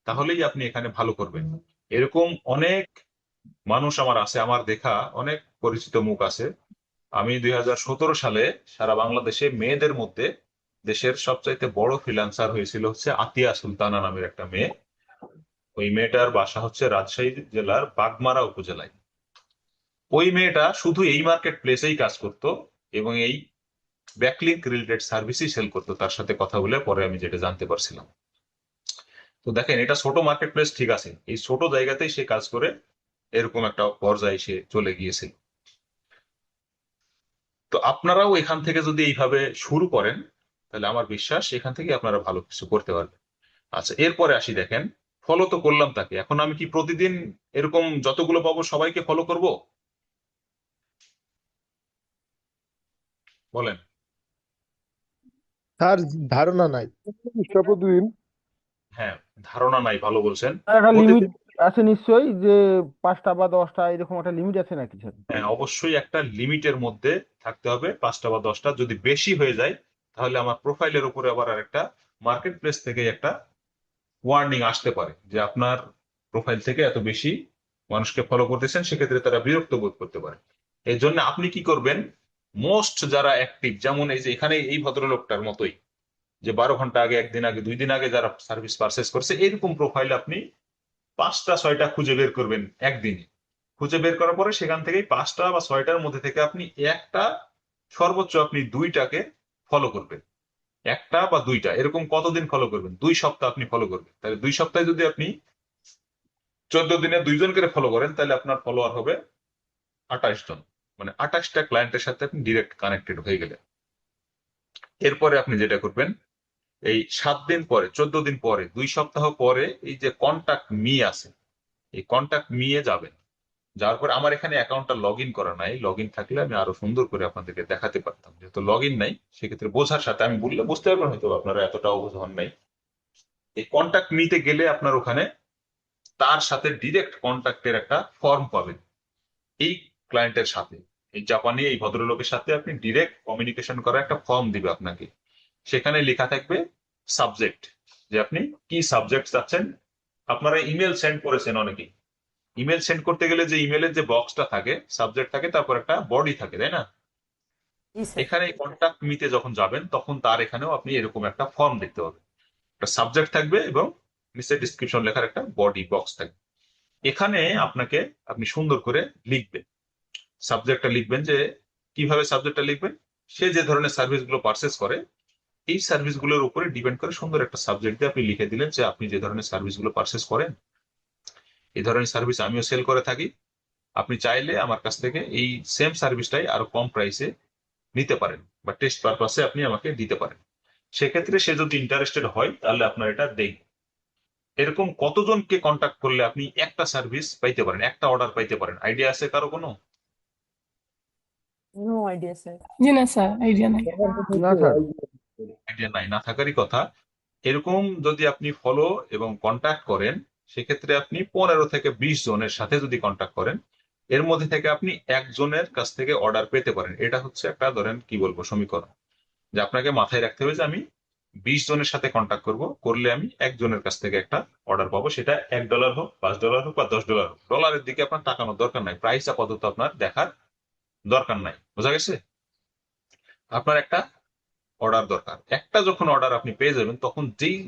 তাহলেই আপনি এখানে ভালো করবেন। এরকম অনেক মানুষ আমার আছে, আমার দেখা অনেক পরিচিত মুখ আছে। আমি 2017 সালে সারা বাংলাদেশে মেয়েদের মধ্যে দেশের সবচাইতে বড় ফ্রিল্যান্সার হয়েছিল হচ্ছে আতিয়া সুলতানা নামের একটা মেয়ে। ওই মেয়েটার বাসা হচ্ছে রাজশাহী জেলার বাগমারা উপজেলায়। ওই মেয়েটা শুধু এই মার্কেট প্লেসেই কাজ করতো এবং এই ব্যাকলিংক রিলেটেড সার্ভিসই সেল করতো। তার সাথে কথা বলে পরে আমি যেটা জানতে পারছিলাম। তো দেখেন, এটা ছোট মার্কেট প্লেস, ঠিক আছে, এই ছোট জায়গাতেই সে কাজ করে এরকম একটা পর্যায়ে সে চলে গিয়েছিল। তো আপনারাও এখান থেকে যদি এইভাবে শুরু করেন, তাহলে আমার বিশ্বাস এখান থেকে আপনারা ভালো কিছু করতে পারবেন। আচ্ছা, এরপরে আসি। দেখেন, ফলো তো করলাম তাকে, এখন আমি কি প্রতিদিন এরকম যতগুলো পাবো সবাইকে ফলো করব? বলেন। তার ধারণা নাই। প্রতিদিন হ্যাঁ, ধারণা নাই, ভালো বলছেন। একটা লিমিট প্রতিদিন, আছে নিশ্চয়ই, যে 5টা বা 10টা এরকম একটা লিমিট আছে নাকি স্যার? হ্যাঁ, অবশ্যই একটা লিমিটের মধ্যে থাকতে হবে। 5টা বা 10টা যদি বেশি হয়ে যায়, তাহলে আমার প্রোফাইলের উপরে আবার আরেকটা মার্কেট প্লেস থেকে একটা ওয়ার্নিং আসতে পারে যে আপনার প্রোফাইল থেকে এত বেশি মানুষকে ফলো করতেছেন, সেক্ষেত্রে তারা বিরক্ত বোধ করতে পারে। এই জন্য আপনি কি করবেন? মোস্ট যারা অ্যাক্টিভ, যেমন এই যে এখানে এই ভদ্রলোকটার মতোই, যে 12 ঘন্টা আগে, একদিন আগে, 2 দিন আগে যারা সার্ভিস পারচেস করছে, এরকম প্রোফাইল আপনি 5টা 6টা খুঁজে বের করবেন একদিনে। খুঁজে বের করার পরে সেখান থেকেই 5টা বা 6টার মধ্যে থেকে আপনি একটা, সর্বোচ্চ আপনি 2টাকে ফলো করবেন। একটা বা 2টা, এরকম কতদিন ফলো করবেন? 2 সপ্তাহ আপনি ফলো করবেন। তাহলে 2 সপ্তাহে যদি আপনি 14 দিনে 2জন করে ফলো করেন, তাহলে আপনার ফলোয়ার হবে 28 জন। মানে 28টা ক্লায়েন্টের সাথে আপনি ডিরেক্ট কানেক্টেড হয়ে গেলেন। এরপরে আপনি যেটা করবেন, এই 7 দিন পরে, 14 দিন পরে, 2 সপ্তাহ পরে এই যে কন্টাক্ট মি আছে, এই কন্টাক্ট মি এ যাবেন। যাওয়ার পরে আমার এখানে অ্যাকাউন্টটা লগ ইন করা নাই, লগ ইন থাকলে আমি আরো সুন্দর করে আপনাদেরকে দেখাতে পারতাম। যেহেতু লগ ইন নাই, সেক্ষেত্রে বোঝার সাথে আমি বললে বুঝতে পারবেন, হয়তো আপনারা এতটা অবুঝ হন নাই। এই কন্টাক্ট মিতে গেলে আপনার ওখানে তার সাথে ডিরেক্ট কন্টাক্টের একটা ফর্ম পাবেন। এই ক্লায়েন্টের সাথে, এই জাপানি এই ভদ্রলোকের সাথে আপনি ডিরেক্ট কমিউনিকেশন করার একটা ফর্ম দিবে আপনাকে। সেখানে লেখা থাকবে সাবজেক্ট, যে আপনি কি সাবজেক্ট চাচ্ছেন। আপনারা ইমেল সেন্ড করেছেন অনেকেই। ইমেল সেন্ড করতে গেলে যে ইমেলের যে বক্সটা থাকে, সাবজেক্ট থাকে, তারপর একটা বডি থাকে, তাই না? জি স্যার। এখানে কন্টাক্ট মিতে যখন যাবেন, তখন তার এখানেও আপনি এরকম একটা ফর্ম দেখতে পাবেন। একটা সাবজেক্ট থাকবে এবং নিচে ডিসক্রিপশন লেখার একটা বডি বক্স থাকবে। এখানে আপনাকে, আপনি সুন্দর করে লিখবেন, সাবজেক্টটা লিখবেন, যে কিভাবে সাবজেক্টটা লিখবেন, সে যে ধরনের সার্ভিস গুলো পারচেস করে, এই সার্ভিস গুলোর উপরে ডিপেন্ড করে সুন্দর একটা সাবজেক্ট দিয়ে আপনি লিখে দিলেন যে আপনি যে ধরনের সার্ভিস গুলো পারচেস করেন, এই ধরনের সার্ভিস আমিও সেল করে থাকি। আপনি চাইলে আমার কাছ থেকে এই সেম সার্ভিসটাই আরো কম প্রাইসে নিতে পারেন, বা টেস্ট পারপাসে আপনি আমাকে দিতে পারেন। সেক্ষেত্রে সে যদি ইন্টারেস্টেড হয়, তাহলে আপনার এটা দেখ। এরকম কতজনকে কন্ট্যাক্ট করলে আপনি একটা সার্ভিস পাইতে পারেন, একটা অর্ডার পাইতে পারেন? আইডিয়া আছে কারো কোনো? No idea sir. জি না স্যার, আইডিয়া নাই। না স্যার। আইডিয়া নাই, না থাকারই কথা। এরকম যদি আপনি ফলো এবং কন্ট্যাক্ট করেন, সেক্ষেত্রে আপনি 15 থেকে 20 জনের সাথে যদি কন্ট্যাক্ট করেন, এর মধ্যে থেকে আপনি একজনের কাছ থেকে অর্ডার পেতে পারেন। এটা হচ্ছে একটা, ধরেন কি বলবো, সমীকরণ, যে আপনাকে মাথায় রাখতে হবে যে আমি 20 জনের সাথে কন্ট্যাক্ট করলে আমি একজনের কাছ থেকে একটা অর্ডার পাবো। সেটা $1 হোক, $5 হোক, বা $10 হোক। ডলারের দিকে আপনার তাকানোর দরকার নাই, প্রাইস আপাতত আপনার দেখার দরকার নাই। বোঝা গেছে? আপনার একটা অর্ডার দরকার। একটা যখন অর্ডার আপনি পেয়ে যাবেন, তখন যেই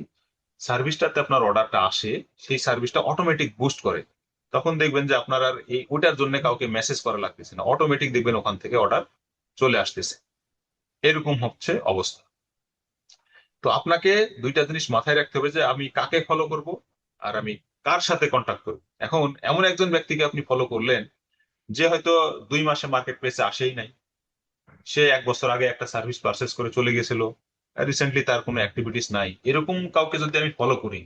সার্ভিসটাতে আপনার অর্ডারটা আসে, সেই সার্ভিসটা অটোমেটিক বুস্ট করে। তখন দেখবেন যে আপনার আর এই ওটার জন্য কাউকে মেসেজ করা লাগতেছে না, অটোমেটিক দেখবেন ওখান থেকে অর্ডার চলে আসতেছে। এরকম হচ্ছে অবস্থা। তো আপনাকে 2টা জিনিস মাথায় রাখতে হবে, যে আমি কাকে ফলো করব আর আমি কার সাথে কন্ট্যাক্ট করব। এখন এমন একজন ব্যক্তিকে আপনি ফলো করলেন, যে হয়তো 2 মাসে মার্কেট প্লেসে আসেই নাই, সে 1 বছর আগে একটা সার্ভিস পারচেস করে চলে গেছিল, রিসেন্টলি তার কোনো অ্যাক্টিভিটিস নাই। এরকম কাউকে যদি আমি ফলো করি,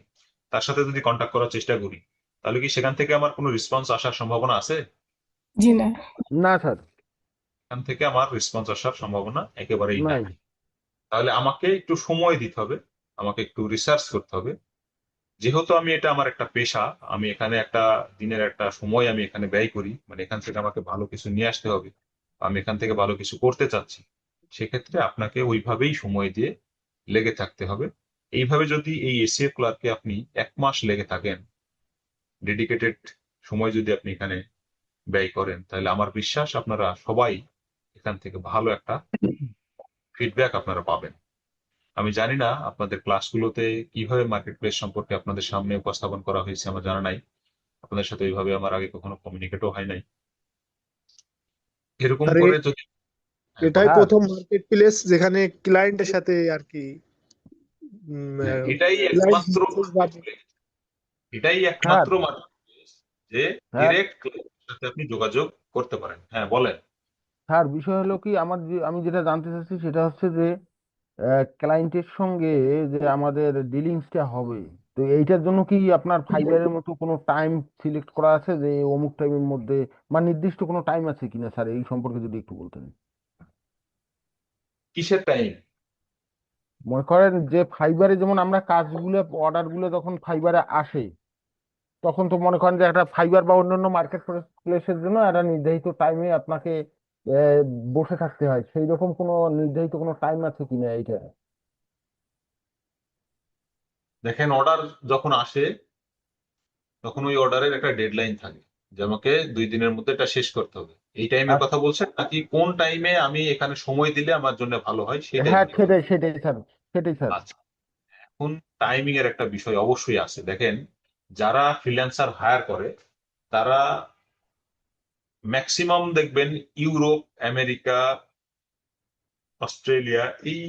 তার সাথে যদি কন্ট্যাক্ট করার চেষ্টা করি, তাহলে কি সেখান থেকে আমার কোনো রেসপন্স আসার সম্ভাবনা আছে? জি না। না স্যার। সেখান থেকে আমার রেসপন্স আসার সম্ভাবনা একেবারেই নাই। নাই। তাহলে আমাকে একটু সময় দিতে হবে, আমাকে একটু রিসার্চ করতে হবে। যেহেতু আমি, এটা আমার একটা পেশা, আমি এখানে একটা দিনের একটা সময় আমি এখানে ব্যয় করি, মানে এখান থেকে আমাকে ভালো কিছু নিয়ে আসতে হবে, আমি এখান থেকে ভালো কিছু করতে চাচ্ছি। সেক্ষেত্রে আপনাকে ওইভাবেই সময় দিয়ে লেগে থাকতে হবে। এইভাবে যদি এই এসিএ ক্লার্কে আপনি 1 মাস লেগে থাকেন, ডেডিকেটেড সময় যদি আপনি এখানে ব্যয় করেন, তাহলে আমার বিশ্বাস আপনারা সবাই এখান থেকে ভালো একটা ফিডব্যাক আপনারা পাবেন। আমি জানি না আপনাদের ক্লাসগুলোতে কিভাবে মার্কেট প্লেস সম্পর্কে আপনাদের সামনে উপস্থাপন করা হয়েছে, আমার জানা নাই। আপনাদের সাথে ওইভাবে আমার আগে কখনো কমিউনিকেটও হয় নাই। এরকম আর করে যদি, হ্যাঁ, এটাই হ্যাঁ। প্রথম মার্কেট প্লেস যেখানে ক্লায়েন্টের সাথে আর কি হ্যাঁ, এটাই ক্লায়েন্ট একমাত্র এটাই স্যার। একমাত্র মার্কেট প্লেস যে স্যার ডিরেক্ট ক্লায়েন্টের সাথে আপনি যোগাযোগ করতে পারেন। হ্যাঁ, বলেন। স্যার, বিষয় হলো কি, আমি যেটা জানতে চাচ্ছি সেটা হচ্ছে যে ক্লায়েন্টের সঙ্গে যে আমাদের ডিলিংসটা হবে, তো এইটার জন্য কি আপনার ফাইবারের মতো কোনো টাইম সিলেক্ট করা আছে যে অমুক টাইমের মধ্যে, বা নির্দিষ্ট কোনো টাইম আছে কিনা স্যার, এই সম্পর্কে যদি একটু বলতেন। কিসের টাইম? মনে করেন যে ফাইবারে যেমন আমরা কাজগুলো, অর্ডারগুলো যখন ফাইবারে আসে, তখন তো মনে করেন যে একটা ফাইবার বা অন্যান্য মার্কেট প্লেসের জন্য একটা নির্ধারিত টাইমে আপনাকে আহ, বসে থাকতে হয়, সেই রকম কোনো নির্ধারিত কোনো টাইম আছে কিনা এইটা। দেখেন, অর্ডার যখন আসে, তখন ওই অর্ডারের একটা ডেডলাইন থাকে, যে আমাকে 2 দিনের মধ্যে এটা শেষ করতে হবে। এই টাইমের কথা বলছেন, নাকি কোন টাইমে আমি এখানে সময় দিলে আমার জন্য ভালো হয় সেই হ্যাঁ, টাইমে? সেটাই সেটাই স্যার, সেটাই স্যার। আচ্ছা, এখন টাইমিং এর একটা বিষয় অবশ্যই আছে। দেখেন, যারা ফ্রিল্যান্সার হায়ার করে, তারা ম্যাক্সিমাম দেখবেন ইউরোপ, আমেরিকা, অস্ট্রেলিয়া এই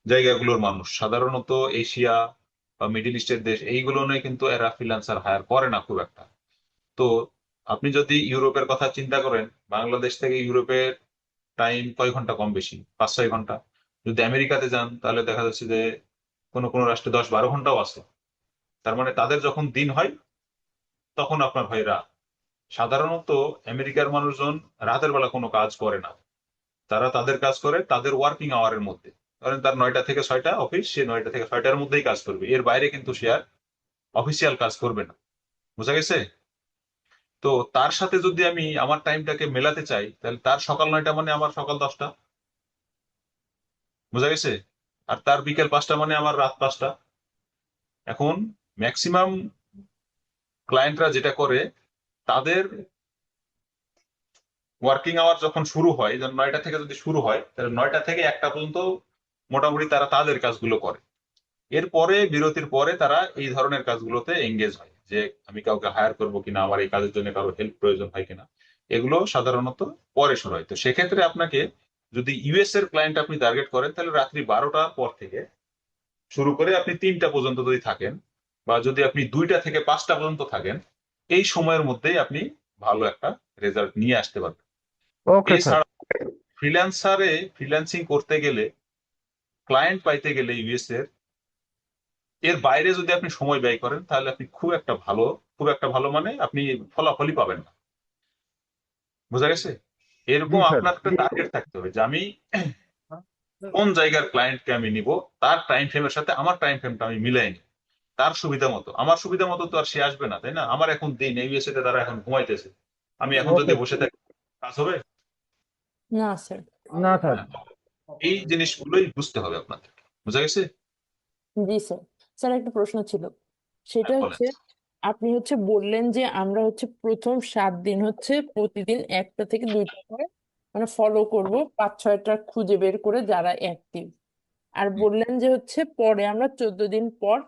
জায়গাগুলোর মানুষ, সাধারণত এশিয়া বা মিডল ইস্টের দেশ এইগুলো নিয়ে কিন্তু এরা ফ্রিল্যান্সার হায়ার করে না খুব একটা। তো আপনি যদি ইউরোপের কথা চিন্তা করেন, বাংলাদেশ থেকে ইউরোপের টাইম কয় ঘন্টা কম বেশি, 5-6 ঘন্টা। যদি আমেরিকাতে যান তাহলে দেখা যাচ্ছে যে কোনো কোনো রাষ্ট্রে 10-12 ঘন্টাও আছে। তার মানে তাদের যখন দিন হয় তখন আপনার হয় রাত। সাধারণত আমেরিকার মানুষজন রাতের বেলা কোনো কাজ করে না, তারা তাদের কাজ করে তাদের ওয়ার্কিং আওয়ারের মধ্যে। ধরেন তার 9টা থেকে 6টা অফিস, সে 9টা থেকে 6টার মধ্যেই কাজ করবে, এর বাইরে কিন্তু সে আর অফিসিয়াল কাজ করবে না। বুঝা গেছে? তো তার সাথে যদি আমি আমার টাইমটাকে মেলাতে চাই তাহলে তার সকাল 9টা মানে আমার সকাল 10টা। বুঝা গেছে? আর তার বিকেল 5টা মানে আমার রাত 5টা। এখন ম্যাক্সিমাম ক্লায়েন্টরা যেটা করে, তাদের ওয়ার্কিং আওয়ার যখন শুরু হয়, যেমন 9টা থেকে যদি শুরু হয় তাহলে 9টা থেকে 1টা পর্যন্ত মোটামুটি তারা তাদের কাজগুলো করে। এরপরে বিরতির পরে তারা এই ধরনের কাজগুলোতে এঙ্গেজ হয়, যে আমি কাউকে হায়ার করবো কিনা, আমার এই কাজের জন্য কারো হেল্প প্রয়োজন হয় কিনা, এগুলো সাধারণত পরে শুরু হয়। তো সেক্ষেত্রে আপনাকে যদি ইউএস এর ক্লায়েন্ট আপনি টার্গেট করেন তাহলে রাত্রি 12টার পর থেকে শুরু করে আপনি 3টা পর্যন্ত যদি থাকেন, বা যদি আপনি 2টা থেকে 5টা পর্যন্ত থাকেন, এই সময়ের মধ্যেই আপনি ভালো একটা রেজাল্ট নিয়ে আসতে পারবেন। Okay sir. এছাড়া ফ্রিল্যান্সিং করতে গেলে, ক্লায়েন্ট পাইতে গেলে ইউএস এর বাইরে যদি আপনি সময় ব্যয় করেন তাহলে আপনি খুব একটা ভালো মানে আপনি ফলাফলই পাবেন না। বোঝা গেছে? জি এরকম স্যার। আপনার একটা টার্গেট থাকতে হবে যে আমি কোন জায়গার ক্লায়েন্টকে আমি নিব, তার টাইম ফ্রেমের সাথে আমার টাইম ফ্রেমটা আমি মিলাই নিই তার সুবিধা মতো। আমার সুবিধা মতো তো আর সে আসবে না, তাই না? আমার এখন দিন, ইউএসএ তে তারা এখন ঘুমাইতেছে, আমি এখন যদি ওকে। বসে থাকি কাজ হবে? না স্যার। না স্যার। হ্যাঁ, এই জিনিসগুলোই বুঝতে হবে আপনাদের। বুঝা গেছে? জি স্যার। স্যার একটা প্রশ্ন ছিল, সেটা হ্যাঁ, বলেন। হচ্ছে আপনি হচ্ছে বললেন যে আমরা হচ্ছে প্রথম 7 দিন হচ্ছে প্রতিদিন 1টা থেকে 2টা করে মানে ফলো করব, 5-6টা খুঁজে বের করে যারা অ্যাক্টিভ। আর হুম, বললেন যে হচ্ছে পরে আমরা 14 দিন পর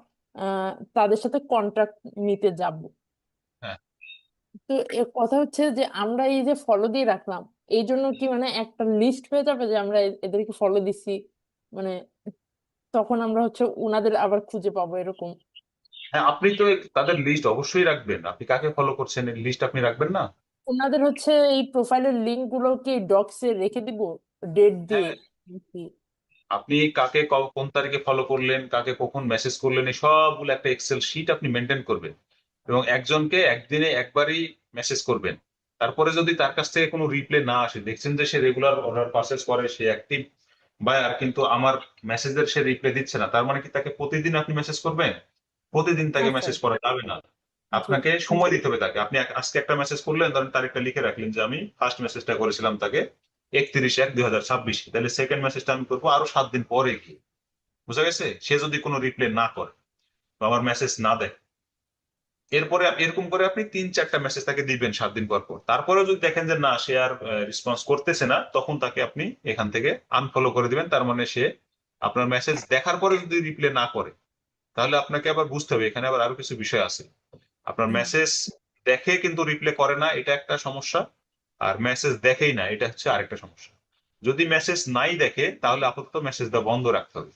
তাদের সাথে কন্ট্রাক্ট নিতে যাব। হ্যাঁ। তো কথা হচ্ছে যে আমরা এই যে ফলো দিয়ে রাখলাম, এই জন্য কি মানে একটা লিস্ট হয়ে যাবে যে আমরা এদেরকে ফলো দিছি, মানে তখন আমরা হচ্ছে উনাদের আবার খুঁজে পাবো এরকম? হ্যাঁ, আপনি তো তাদের লিস্ট অবশ্যই রাখবেন। আপনি কাকে ফলো করছেন এর লিস্ট আপনি রাখবেন না? ওনাদের হচ্ছে এই প্রোফাইলের লিঙ্ক গুলো কি ডক্সে রেখে দিব ডেট দিয়ে? হ্যাঁ, আপনি কাকে কোন তারিখে ফলো করলেন, কাকে কখন মেসেজ করলেন, এই সবগুলো একটা এক্সেল শিট আপনি মেনটেন করবেন, এবং একজনকে একদিনে একবারই মেসেজ করবেন। তারপরে যদি তার কাছ থেকে কোনো রিপ্লাই না আসে, দেখছেন যে সে রেগুলার অর্ডার পারচেজ করে, সে অ্যাক্টিভ বায়ার, কিন্তু আমার মেসেজের সে রিপ্লাই দিচ্ছে না, তার মানে কি তাকে প্রতিদিন আপনি মেসেজ করবেন? প্রতিদিন তাকে হ্যাঁ স্যার। মেসেজ করা যাবে না। জি। আপনাকে সময় দিতে হবে তাকে। আপনি আজকে একটা মেসেজ করলেন, ধরেন তারিখটা লিখে রাখলেন যে আমি ফার্স্ট মেসেজটা করেছিলাম তাকে 31/1/2026, তাহলে সেকেন্ড মেসেজটা আমি করবো আরো 7 দিন পরে গিয়ে। বুঝা গেছে? সে যদি কোনো রিপ্লাই না করে বা আমার মেসেজ না দেয়, এরপরে এরকম করে আপনি 3-4টা মেসেজ তাকে দিবেন 7 দিন পর পর। তারপরেও যদি দেখেন যে না, সে আর রেসপন্স করতেছে না, তখন তাকে আপনি এখান থেকে আনফলো করে দিবেন। তার মানে সে আপনার মেসেজ দেখার পরে যদি রিপ্লাই না করে, তাহলে আপনাকে আবার বুঝতে হবে এখানে আবার আরো কিছু বিষয় আছে। আপনার মেসেজ দেখে কিন্তু রিপ্লাই করে না, এটা একটা সমস্যা। আর মেসেজ দেখেই না, এটা হচ্ছে আরেকটা সমস্যা। যদি মেসেজ নাই দেখে তাহলে আপাতত মেসেজটা বন্ধ রাখতে হবে।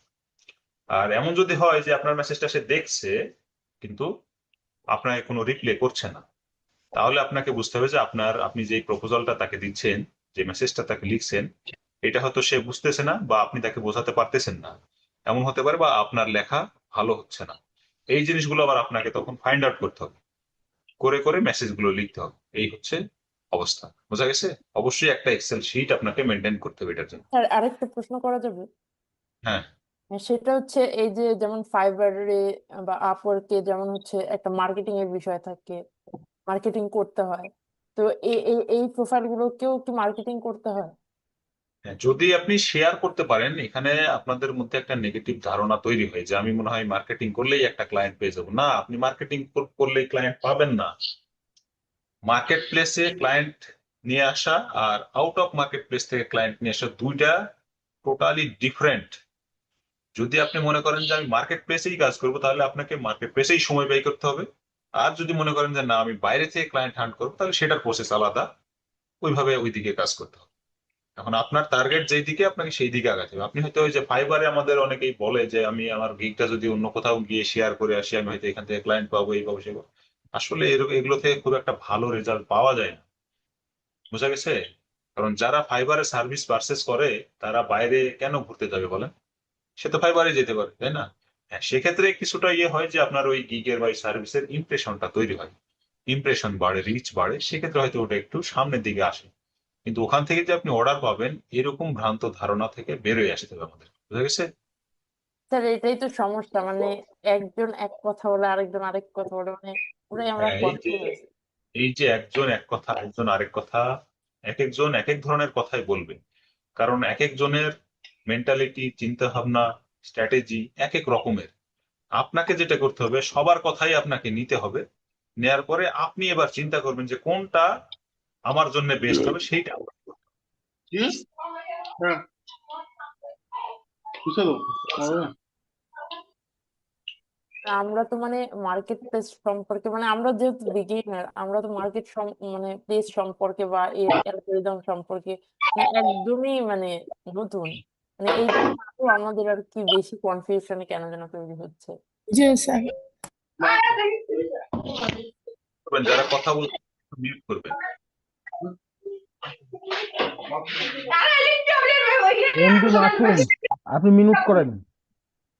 আর এমন যদি হয় যে আপনার মেসেজটা সে দেখছে কিন্তু আপনাকে কোনো রিপ্লাই করছে না, তাহলে আপনাকে বুঝতে হবে যে আপনি যে প্রপোজালটা তাকে দিচ্ছেন, যে মেসেজটা তাকে লিখছেন, এটা হয়তো সে বুঝতেছে না, বা আপনি তাকে বোঝাতে পারতেছেন না, এমন হতে পারে, বা আপনার লেখা ভালো হচ্ছে না। এই জিনিসগুলো আবার আপনাকে তখন ফাইন্ড আউট করতে হবে, করে করে মেসেজগুলো লিখতে হবে। এই হচ্ছে অবস্থা। বোঝা গেছে? অবশ্যই একটা এক্সেল শিট আপনাকে মেনটেন করতে হবে এটার জন্য। স্যার আরেকটা প্রশ্ন করা যাবে? হ্যাঁ। সেটা হচ্ছে এই যে যেমন ফাইবারে বা আপওয়ার্কে যেমন হচ্ছে একটা মার্কেটিং এর বিষয় থাকে, মার্কেটিং করতে হয়, তো এই প্রোফাইল গুলোকেও কি মার্কেটিং করতে হয়? হ্যাঁ, যদি আপনি শেয়ার করতে পারেন, এখানে আপনাদের মধ্যে একটা নেগেটিভ ধারণা তৈরি হয় যে আমি মনে হয় মার্কেটিং করলেই একটা ক্লায়েন্ট পেয়ে যাবো। না, আপনি মার্কেটিং করলেই ক্লায়েন্ট পাবেন না। মার্কেট প্লেসে ক্লায়েন্ট নিয়ে আসা আর আউট অফ মার্কেট প্লেস থেকে ক্লায়েন্ট নিয়ে আসা দুইটা টোটালি ডিফারেন্ট। যদি আপনি মনে করেন যে আমি মার্কেট প্লেসেই কাজ করবো, তাহলে আপনাকে মার্কেট প্লেসেই সময় ব্যয় করতে হবে। আর যদি মনে করেন যে না, আমি বাইরে থেকে ক্লায়েন্ট হান্ট করবো, তাহলে সেটার প্রসেস আলাদা। ওইভাবে ওই দিকে কাজ করতে হবে। এখন আপনার টার্গেট যেই দিকে আপনাকে সেই দিকে আগাতে হবে। আপনি হয়তো ওই যে ফাইবারে আমাদের অনেকেই বলে যে আমি আমার গিগটা যদি অন্য কোথাও গিয়ে শেয়ার করে আসি আমি হয়তো এখান থেকে ক্লায়েন্ট পাবো, এই পাবো সেই পাবো। আসলে এরকম এগুলো থেকে খুব একটা ভালো রেজাল্ট পাওয়া যায় না, বোঝা গেছে? কারণ যারা ফাইবারে সার্ভিস পারচেস করে তারা বাইরে কেন ঘুরতে যাবে বলেন? সে তো ফাইবারে যেতে পারে, তাই না? হ্যাঁ, সেক্ষেত্রে কিছুটা ইয়ে হয় যে আপনার ওই গিগের বা সার্ভিসের ইমপ্রেশনটা তৈরি হয়, ইমপ্রেশন বাড়ে, রিচ বাড়ে, সেক্ষেত্রে হয়তো ওটা একটু সামনের দিকে আসে। কিন্তু ওখান থেকে যে আপনি অর্ডার পাবেন এরকম ভ্রান্ত ধারণা থেকে বেরোয় আসতে হবে আমাদের, বুঝা গেছে? স্যার এটাই তো সমস্যা, মানে একজন এক কথা বলে আরেকজন আরেক কথা বলে, মানে পুরাই আমরা হ্যাঁ, কনফিউজ। এই যে একজন এক কথা একজন আরেক কথা, এক একজন এক এক ধরনের কথাই বলবে। কারণ এক একজনের মেন্টালিটি, চিন্তা ভাবনা, স্ট্র্যাটেজি এক এক রকমের। আপনাকে যেটা করতে হবে সবার কথাই আপনাকে নিতে হবে। নেয়ার পরে আপনি এবার চিন্তা করবেন যে কোনটা আমার জন্য বেস্ট হবে সেইটা আপনার করতে হবে। কি? হ্যাঁ, বুঝছো তো? আমরা তো মানে মার্কেট প্লেস সম্পর্কে, মানে আমরা যেহেতু বিগিনার, আমরা তো মার্কেট মানে প্লেস সম্পর্কে বা এর অ্যালগরিদম সম্পর্কে মানে একদমই মানে নতুন। মানে এই জন্য আরো আমাদের আর কি বেশি কনফিউশনে কেন যেন তৈরি হচ্ছে। জি স্যার। করবেন, যারা কথা বলছেন মিউট করবেন। এমডি মাসুম, আপনি মিউট করেন।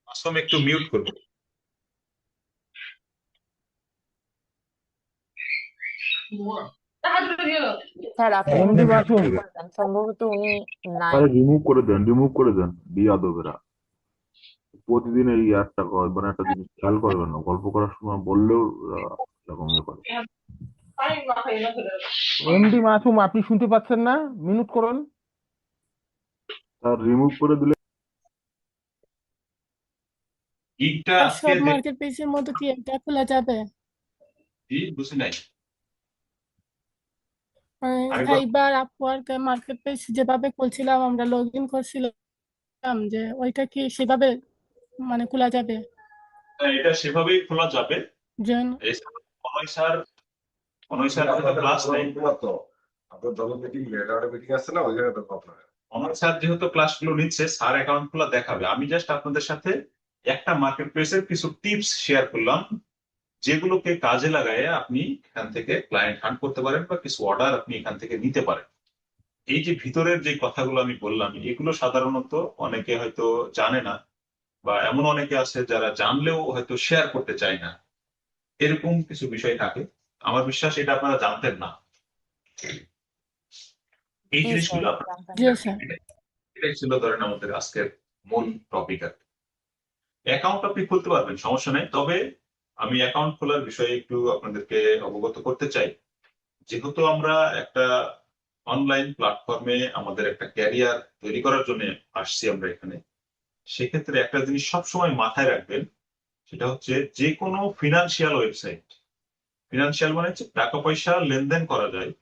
মাসুম একটু মিউট করবেন। স্যার আপনি এমডি মাসুম, বলতেন, সম্ভবত উনি নাই। আরে রিমুভ করে দেন বিয়াদবেরা। প্রতিদিন এই একটা মানে একটা জিনিস খেয়াল করবেন না, গল্প করার সময় বললেও এরকম ইয়ে করে। এমডি মাসুম, আপনি শুনতে পাচ্ছেন না? মিউট করুন। আর রিমুভ করে দিলে গিগটা আর আজকে সব মার্কেট প্লেসের মতো কি এটা খোলা যাবে? বুঝি নাই, মানে আরেকবার। ফাইবার, আপওয়ার্ক, মার্কেট প্লেস যেভাবে খুলছিলাম আমরা, লগ ইন করছিলাম, যে ওইটা কি সেভাবে মানে খোলা যাবে? হ্যাঁ, এটা সেভাবেই খোলা যাবে। যেন এছাড়া অনয় স্যার ক্লাস নেই। আপনার যখন মিটিং লেটার মিটিং আসছে না, ওইখানে তো কথা হয়। অনয় স্যার যেহেতু ক্লাসগুলো নিচ্ছে, স্যার অ্যাকাউন্ট গুলো দেখাবে। আমি জাস্ট আপনাদের সাথে একটা মার্কেট প্লেসের কিছু টিপস শেয়ার করলাম, যেগুলোকে কাজে লাগায় আপনি এখান থেকে ক্লায়েন্ট হান্ট করতে পারেন বা কিছু অর্ডার আপনি এখান থেকে নিতে পারেন। এই যে ভিতরের যে কথাগুলো আমি বললাম এগুলো সাধারণত অনেকে হয়তো জানে না, বা এমন অনেকে আছে যারা জানলেও হয়তো শেয়ার করতে চায় না। এরকম কিছু বিষয় থাকে। আমার বিশ্বাস এটা আপনারা জানতেন না। এই জি স্যার, জিনিসগুলো আপনারা, জানতাম জি না। স্যার। এটাই ছিল ধরেন আমাদের আজকের মূল টপিক। আর অ্যাকাউন্ট আপনি খুলতে পারবেন, সমস্যা নেই। তবে আমি অ্যাকাউন্ট খোলার বিষয়ে একটু আপনাদেরকে অবগত করতে চাই। যেহেতু আমরা একটা অনলাইন প্ল্যাটফর্মে আমাদের একটা ক্যারিয়ার তৈরি করার জন্য আসছি আমরা এখানে, সেক্ষেত্রে একটা জিনিস সবসময় মাথায় রাখবেন, সেটা হচ্ছে যে কোনো ফিনান্সিয়াল ওয়েবসাইট, ফিনান্সিয়াল মানে হচ্ছে টাকা পয়সা লেনদেন করা যায়,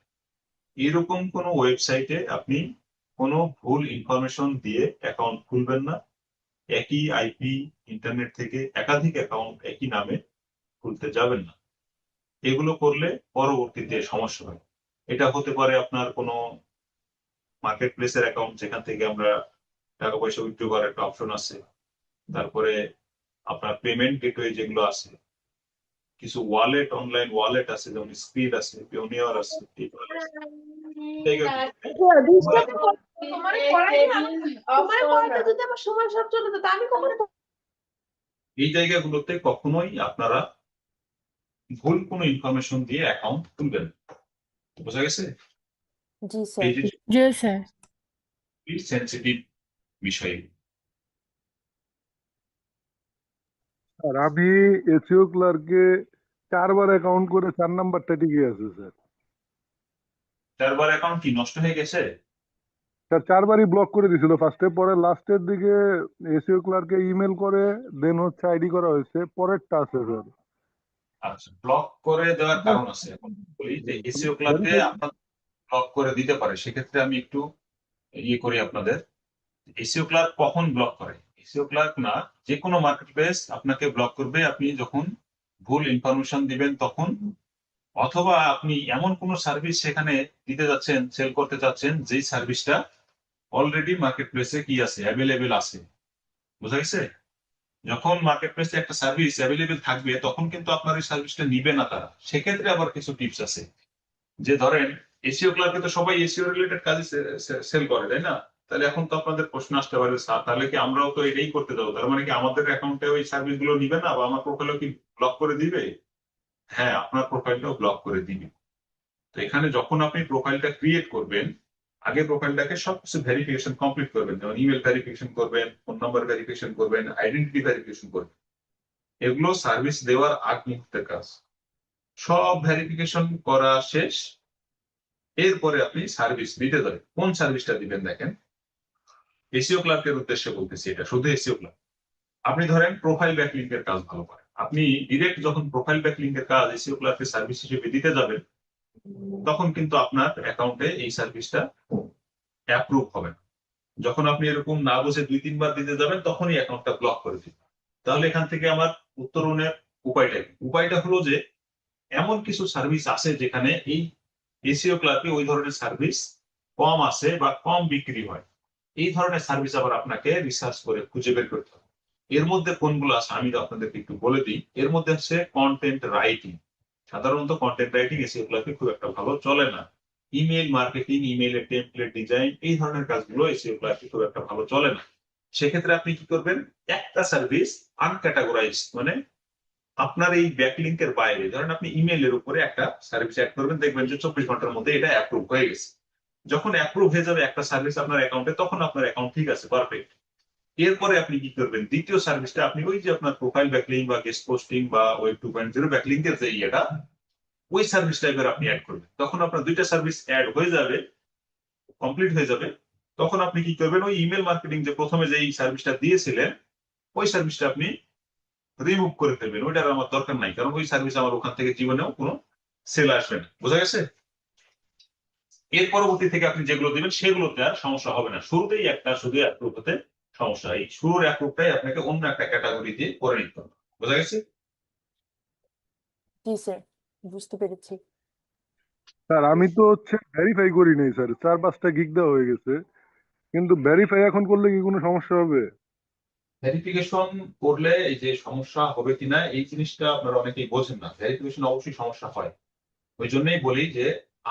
এরকম কোনো ওয়েবসাইটে আপনি কোনো ভুল ইনফরমেশন দিয়ে অ্যাকাউন্ট খুলবেন না। একই আইপি ইন্টারনেট থেকে একাধিক অ্যাকাউন্ট একই নামে খুলতে যাবেন না। এগুলো করলে পরবর্তীতে সমস্যা হয়। এটা হতে পারে আপনার কোনো মার্কেট প্লেসের অ্যাকাউন্ট, যেখান থেকে আমরা টাকা পয়সা উইথড্র করার একটা অপশন আছে। তারপরে আপনার পেমেন্ট গেটওয়ে যেগুলো আছে, কিছু ওয়ালেট, অনলাইন ওয়ালেট আছে, যেমন স্ক্রিড আছে, পিওনিয়ার আছে, পেপ্যাল আছে। এই জায়গাগুলো- এই জায়গাগুলোতে কখনোই আপনারা ভুল কোনো ইনফরমেশন দিয়ে অ্যাকাউন্ট খুলবেন না। বোঝা গেছে? জি স্যার। এই যে জি স্যার। সেন্সিটিভ বিষয়। আর আমি এসিও ক্লার্কে 4 বার অ্যাকাউন্ট করে 4 নাম্বারটা টিকে আছে স্যার। সার্ভার অ্যাকাউন্ট কি নষ্ট হয়ে গেছে? স্যার 4 বারই ব্লক করে দিছিল ফার্স্টে, পরে লাস্টের দিকে এসিও ক্লার্কে ইমেল করে দেন হচ্ছে আইডি করা হয়েছে, পরেরটা আছে স্যার। আচ্ছা, ব্লক করে দেওয়ার কারণ আছে। এখন বলি যে এসইও ক্লার্কে আপনার ব্লক করে দিতে পারে, সেক্ষেত্রে আমি একটু ইয়ে করি আপনাদের। এসইও ক্লার্ক কখন ব্লক করে? এসইও ক্লার্ক না, যে কোনো মার্কেট প্লেস আপনাকে ব্লক করবে আপনি যখন ভুল ইনফরমেশন দিবেন তখন, অথবা আপনি এমন কোন সার্ভিস সেখানে দিতে যাচ্ছেন, সেল করতে চাচ্ছেন, যেই সার্ভিসটা অলরেডি মার্কেট প্লেসে কি আছে, অ্যাভেলেবেল আছে। বুঝা গেছে? যখন মার্কেট প্লেসে একটা সার্ভিস অ্যাভেলেবেল থাকবে তখন কিন্তু আপনার এই সার্ভিসটা নিবে না তারা। সেক্ষেত্রে আবার কিছু টিপস আছে, যে ধরেন এসিও ক্লার্কে তো সবাই এসিও রিলেটেড কাজই সেল করে, তাই না? তাহলে এখন তো আপনাদের প্রশ্ন আসতে পারে, স্যার তাহলে কি আমরাও তো এটাই করতে যাবো, তার মানে কি আমাদের অ্যাকাউন্টে ওই সার্ভিস গুলো নিবে না বা আমার প্রোফাইলও কি ব্লক করে দিবে? হ্যাঁ, আপনার প্রোফাইলটাও ব্লক করে দিবে। তো এখানে যখন আপনি প্রোফাইলটা ক্রিয়েট করবেন, আগে প্রোফাইলটাকে সবকিছু ভেরিফিকেশন কমপ্লিট করবেন, যেমন ইমেল ভেরিফিকেশন করবেন, ফোন নাম্বার ভেরিফিকেশন করবেন, আইডেন্টিটি ভেরিফিকেশন করবেন। এগুলো সার্ভিস দেওয়ার আগ মুহূর্তের কাজ। সব ভেরিফিকেশন করা শেষ, এরপরে আপনি সার্ভিস দিতে যাবেন। কোন সার্ভিসটা দিবেন দেখেন, এসিও ক্লার্কের উদ্দেশ্যে বলতেছি, এটা শুধু এসিও ক্লার্ক। আপনি ধরেন প্রোফাইল ব্যাকলিংকের কাজ ভালো করেন, আপনি ডিরেক্ট যখন প্রোফাইল ব্যাকলিংকের কাজ এসিও ক্লার্কের সার্ভিস হিসেবে দিতে যাবেন, তখন কিন্তু আপনার অ্যাকাউন্টে এই সার্ভিসটা অ্যাপ্রুভ হবে না। যখন আপনি এরকম না বুঝে 2-3 বার দিতে যাবেন, তখনই অ্যাকাউন্টটা ব্লক করে দিবেন। তাহলে এখান থেকে আমার উত্তরণের উপায়টা কি? উপায়টা হলো যে এমন কিছু সার্ভিস আছে যেখানে এই এসিও ক্লার্কে ওই ধরনের সার্ভিস কম আছে বা কম বিক্রি হয়। এই ধরনের সার্ভিস আবার আপনাকে রিসার্চ করে খুঁজে বের করতে হবে। এর মধ্যে কোনগুলো আছে আমি আপনাদেরকে একটু বলে দিই। এর মধ্যে হচ্ছে কন্টেন্ট রাইটিং। সাধারণত কন্টেন্ট রাইটিং এসিও ক্লার্কে খুব একটা ভালো চলে না। ইমেল মার্কেটিং, ইমেইলের টেমপ্লেট ডিজাইন, এই ধরনের কাজগুলো এসিও ক্লার্কে খুব একটা ভালো চলে না। সেক্ষেত্রে আপনি কি করবেন, একটা সার্ভিস আনক্যাটাগরাইজ, মানে আপনার এই ব্যাকলিংকের বাইরে, ধরেন আপনি ইমেইলের উপরে একটা সার্ভিস অ্যাড করবেন, দেখবেন যে 24 ঘন্টার মধ্যে এটা অ্যাপ্রুভ হয়ে গেছে। যখন অ্যাপ্রুভ হয়ে যাবে একটা সার্ভিস আপনার অ্যাকাউন্টে, তখন আপনার অ্যাকাউন্ট ঠিক আছে, পারফেক্ট। এরপরে আপনি কি করবেন, দ্বিতীয় সার্ভিসটা আপনি ওই যে আপনার প্রোফাইল ব্যাকলিং বা গেস্ট পোস্টিং বা ওয়েব 2.0 ব্যাকলিংকের যে ইয়েটা, ওই সার্ভিস টাইপের আপনি অ্যাড করবেন। তখন আপনার দুইটা সার্ভিস অ্যাড হয়ে যাবে, কমপ্লিট হয়ে যাবে। তখন আপনি কি করবেন, ওই ইমেল মার্কেটিং যে প্রথমে যে সার্ভিসটা দিয়েছিলেন, ওই সার্ভিসটা আপনি রিমুভ করে ফেলবেন। ওইটার আমার দরকার নাই, কারণ ওই সার্ভিস আমার ওখান থেকে জীবনেও কোনো সেল আসবে না। বোঝা গেছে? এর পরবর্তী থেকে আপনি যেগুলো দিবেন সেগুলোতে আর সমস্যা হবে না। শুরুতেই একটা শুধু অ্যাপ্রুভ হতে সমস্যা, এই শুরুর অ্যাপ্রুভটাই আপনাকে অন্য একটা ক্যাটাগরি দিয়ে করে নিতে হবে। বোঝা গেছে? জি স্যার, বুঝতে পেরেছি। স্যার আমি তো ভেরিফাই করি নাই স্যার, 4-5টা গিগ দেওয়া হয়ে গেছে, কিন্তু ভেরিফাই এখন করলে কি কোনো সমস্যা হবে? ভেরিফিকেশন করলে এই যে সমস্যা হবে কিনা এই জিনিসটা আপনারা অনেকেই বোঝেন না। ভেরিফিকেশন অবশ্যই সমস্যা হয়, ওই জন্যই বলি যে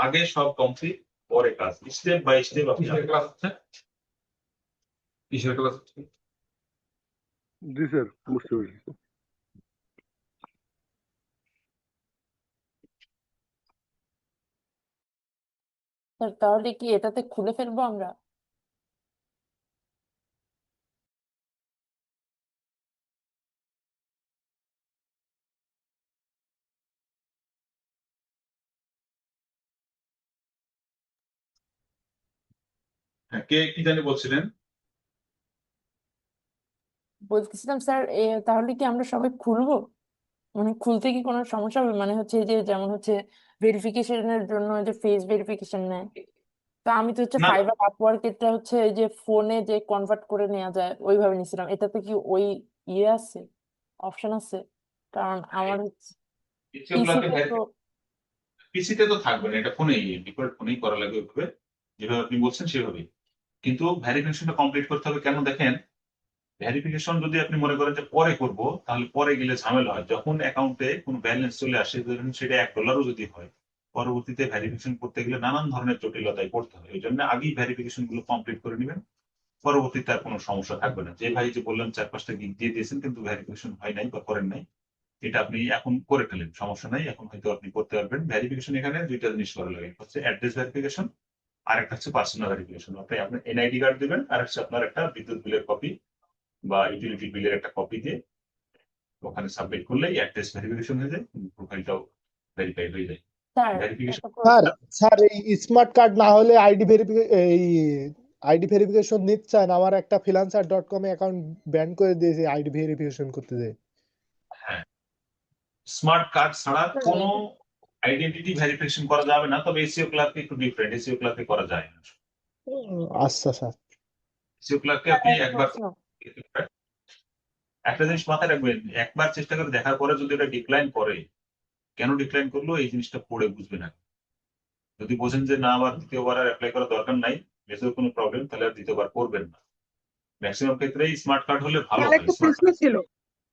আগে সব কমপ্লিট, পরে কাজ, স্টেপ বাই স্টেপ আপনি কিসের ক্লাস হচ্ছে? কিসের ক্লাস হচ্ছে? জি স্যার, বুঝতে পেরেছি। স্যার তাহলে কি এটাতে খুলে ফেলবো আমরা? হ্যাঁ, কে কি জানি বলছিলেন? বলতেছিলাম স্যার, তাহলে কি আমরা সবাই খুলবো? মানে খুলতে কি কোনো সমস্যা হবে? মানে হচ্ছে এই যে যেমন হচ্ছে ভেরিফিকেশনের জন্য যে ফেস ভেরিফিকেশন নেয়, তো আমি তো হচ্ছে না, ফাইবার আপওয়ার্কেরটা হচ্ছে এই যে ফোনে যে কনভার্ট করে নেওয়া যায় ওইভাবে নিছিলাম। এটাতে কি ওই ইয়ে আছে, অপশন আছে? কারণ আমার হচ্ছে এসিও ক্লার্কে পিসিতে তো। পিসিতে তো থাকবে না, এটা ফোনেই, ডিফল্ট ফোনেই করা লাগবে ওইভাবে, যেভাবে আপনি বলছেন সেভাবেই। কিন্তু ভেরিফিকেশনটা কমপ্লিট করতে হবে। কেন দেখেন, ভেরিফিকেশন যদি আপনি মনে করেন যে পরে করব, তাহলে পরে গেলে ঝামেলা হয়। যখন অ্যাকাউন্টে কোনো ব্যালেন্স চলে আসে, ধরুন সেটা $1 যদি হয়, পরবর্তীতে ভেরিফিকেশন করতে গেলে নানান ধরনের জটিলতায় পড়তে হয়। এই জন্য আগেই ভেরিফিকেশন গুলো কমপ্লিট করে নেবেন, পরবর্তীতে আর কোনো সমস্যা থাকবে না। যে ভাই যে বললেন 4-5টা গিগ দিয়ে দিয়েছেন কিন্তু ভেরিফিকেশন হয় নাই বা করেন নাই, এটা আপনি এখন করে ফেলেন, সমস্যা নাই, এখন হয়তো আপনি করতে পারবেন। ভেরিফিকেশন এখানে দুইটা জিনিস করা লাগে, একটা হচ্ছে অ্যাড্রেস ভেরিফিকেশন, আর একটা হচ্ছে পার্সোনাল ভেরিফিকেশন। আপনি আপনার এনআইডি কার্ড দিবেন, আর হচ্ছে আপনার একটা বিদ্যুৎ বিলের কপি বা ইউটিলিটি বিলের একটা কপি দিয়ে ওখানে সাবমিট করলেই অ্যাড্রেস ভেরিফিকেশন হয়ে যায়, প্রোফাইলটাও ভেরিফাই হয়ে যায়। স্যার ভেরিফিকেশন একটা স্যার প্রশ্ন। স্যার এই স্মার্ট কার্ড না হলে আইডি ভেরিফিকেশন নিতে চান? আমার একটা freelancer.com অ্যাকাউন্ট ব্যান করে দিয়েছে আইডি ভেরিফিকেশন করতে যায়। হ্যাঁ, স্মার্ট কার্ড ছাড়া কোনো আইডেন্টিটি ভেরিফিকেশন করা যাবে না, তবে এসিও ক্লার্কে একটু ডিফারেন্ট, এসিও ক্লার্কে করা যায় না। আচ্ছা স্যার। এসিও ক্লার্কে স্যার আপনি একটা একবার, প্রশ্ন। একটা জিনিস মাথায় রাখবেন, একবার চেষ্টা করে দেখার পরে যদি এটা ডিক্লাইন করে, কেন ডিক্লাইন করলো এই জিনিসটা পড়ে বুঝবেন না। যদি বোঝেন যে না আমার দ্বিতীয়বার আর অ্যাপ্লাই করার দরকার নাই, মেজর কোনো প্রবলেম, তাহলে আর দ্বিতীয়বার করবেন না। ম্যাক্সিমাম ক্ষেত্রেই স্মার্ট কার্ড হলে ভালো স্যার হয়। একটা স্মার্ট প্রশ্ন ছিল।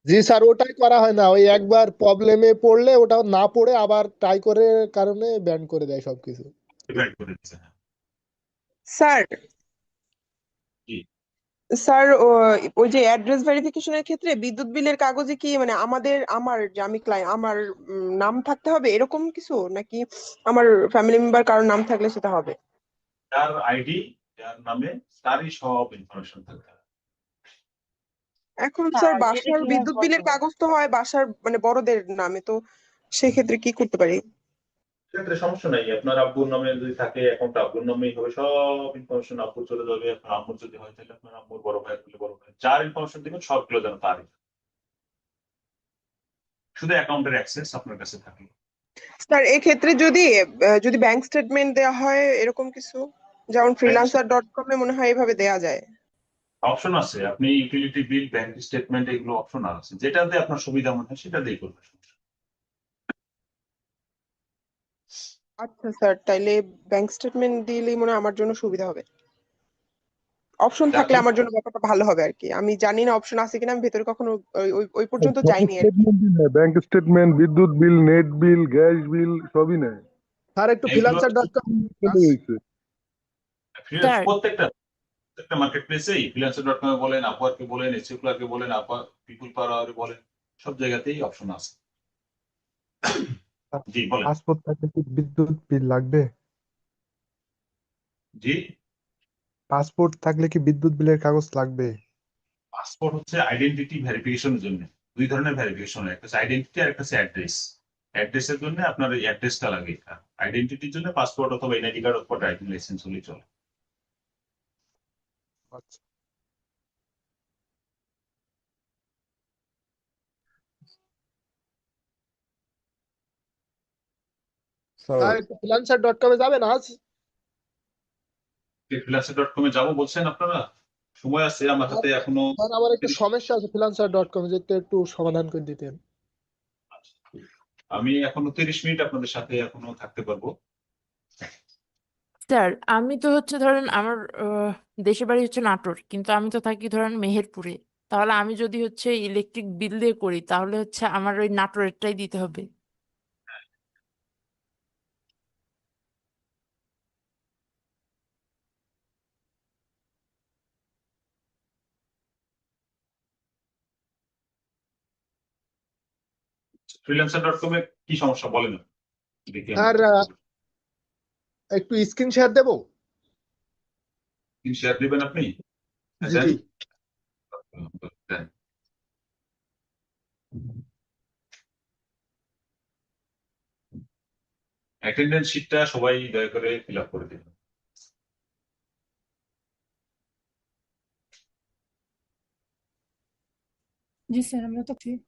জি স্যার, ওটাই করা হয় না, ওই একবার প্রবলেমে পড়লে ওটা না পড়ে আবার ট্রাই করে কারণে ব্যান করে দেয় সবকিছু। ডিপেন্ড করে দিচ্ছে। হ্যাঁ, স্যার জি। স্যার ওই যে অ্যাড্রেস ভেরিফিকেশনের ক্ষেত্রে বিদ্যুৎ বিলের কাগজে কি মানে আমার যে আমি ক্লায়েন্ট আমার নাম থাকতে হবে এরকম কিছু, নাকি আমার ফ্যামিলি মেম্বার কারোর নাম থাকলে সেটা হবে? যার আইডি, যার নামে, তারই সব ইনফরমেশন থাকতে হবে। এখন না, স্যার এটা বাসার কিভাবে বিদ্যুৎ বিলের পসিবল? কাগজ তো হয় বাসার মানে বড়দের নামে, তো সেক্ষেত্রে কি করতে পারি? সেক্ষেত্রে সমস্যা নাই, আপনার আব্বুর নামে যদি থাকে অ্যাকাউন্ট আব্বুর নামেই হবে, সব ইনফরমেশন আব্বুর চলে যাবে। আপনার আম্মুর যদি হয় তাহলে আপনার আম্মুর, বড় ভাই বলে বড় ভাই, যার ইনফরমেশন দিবেন সবগুলো যেন তারই, শুধু অ্যাকাউন্টের অ্যাক্সেস আপনার কাছে থাকে। স্যার এক্ষেত্রে যদি ব্যাংক স্টেটমেন্ট দেওয়া হয় এরকম কিছু, যেমন freelancer.com-এ মনে হয় এভাবে দেয়া যায়। অপশন আছে, আপনি ইউটিলিটি বিল, ব্যাংক স্টেটমেন্ট, এগুলো অপশন আছে, যেটাতে আপনার সুবিধা মনে হয় সেটা দিয়ে করবেন। আচ্ছা স্যার, তাইলে ব্যাংক স্টেটমেন্ট দিলেই মনে হয় আমার জন্য সুবিধা হবে। অপশন যার থাকলে জন্য আমার জন্য ব্যাপারটা ভালো হবে আর কি। আমি জানি না অপশন আছে কিনা, আমি ভেতরে কখনো ওই পর্যন্ত সব যাইনি আর কি। স্টেটমেন্টই নেয়, ব্যাংক স্টেটমেন্ট, বিদ্যুৎ বিল, নেট বিল, গ্যাস বিল সবই নেয়। স্যার একটু এগুলো freelancer.com চলে হয়েছে। স্যার প্রত্যেকটা মার্কেট প্লেসেই, ফ্রিল্যান্সার.com এ বলেন, আপওয়ার্কে বলেন, এসিওক্লার্কে বলেন, পিপুল পাওয়ারে বলেন, সব জায়গাতেই অপশন আছে। জি বলেন। পাসপোর্ট থাকলে কি বিদ্যুৎ বিল লাগবে? জি, পাসপোর্ট থাকলে কি বিদ্যুৎ বিলের কাগজ লাগবে? পাসপোর্ট হচ্ছে আইডেন্টিটি ভেরিফিকেশনের জন্য। দুই ধরনের ভেরিফিকেশন, একটা হচ্ছে আইডেন্টিটি আর একটা হচ্ছে অ্যাড্রেস। অ্যাড্রেসের জন্য আপনার এই অ্যাড্রেসটা লাগে, আইডেন্টিটির জন্য পাসপোর্ট অথবা এনআইডি কার্ড অথবা ড্রাইভিং লাইসেন্স হলেই চলে। আচ্ছা স্যার, স্যার একটু freelancer.com-এ যাবেন আজ? ফ্রিল্যান্সার.com এ যাবো বলছেন আপনারা? সময় আছে আমার স্যার হাতে এখনো। স্যার, আমার একটু সমস্যা আছে, freelancer.com যেতে একটু সমাধান করে দিতেন। আমি এখনো 30 মিনিট আপনাদের সাথে এখনো থাকতে পারবো। স্যার আমি তো হচ্ছে ধরেন আমার দেশের বাড়ি হচ্ছে নাটোর, কিন্তু আমি তো থাকি ধরেন মেহেরপুরে। তাহলে আমি যদি হচ্ছে ইলেকট্রিক বিল দিয়ে করি তাহলে হচ্ছে আমার ওই নাটোরেরটাই দিতে হবে। ফ্রিল্যান্সার.com এ কি সমস্যা বলেন, দেখি আমি স্যার চেষ্টা করি। একটু স্ক্রিন শেয়ার দেবো? শেয়ার দিবেন আপনি? হ্যাঁ, জি দেন। জি। দেন। অ্যাটেন্ডেন্স শিটটা সবাই দয়া করে ফিল আপ করে দিন। জি স্যার, আমরা তো ঠিক।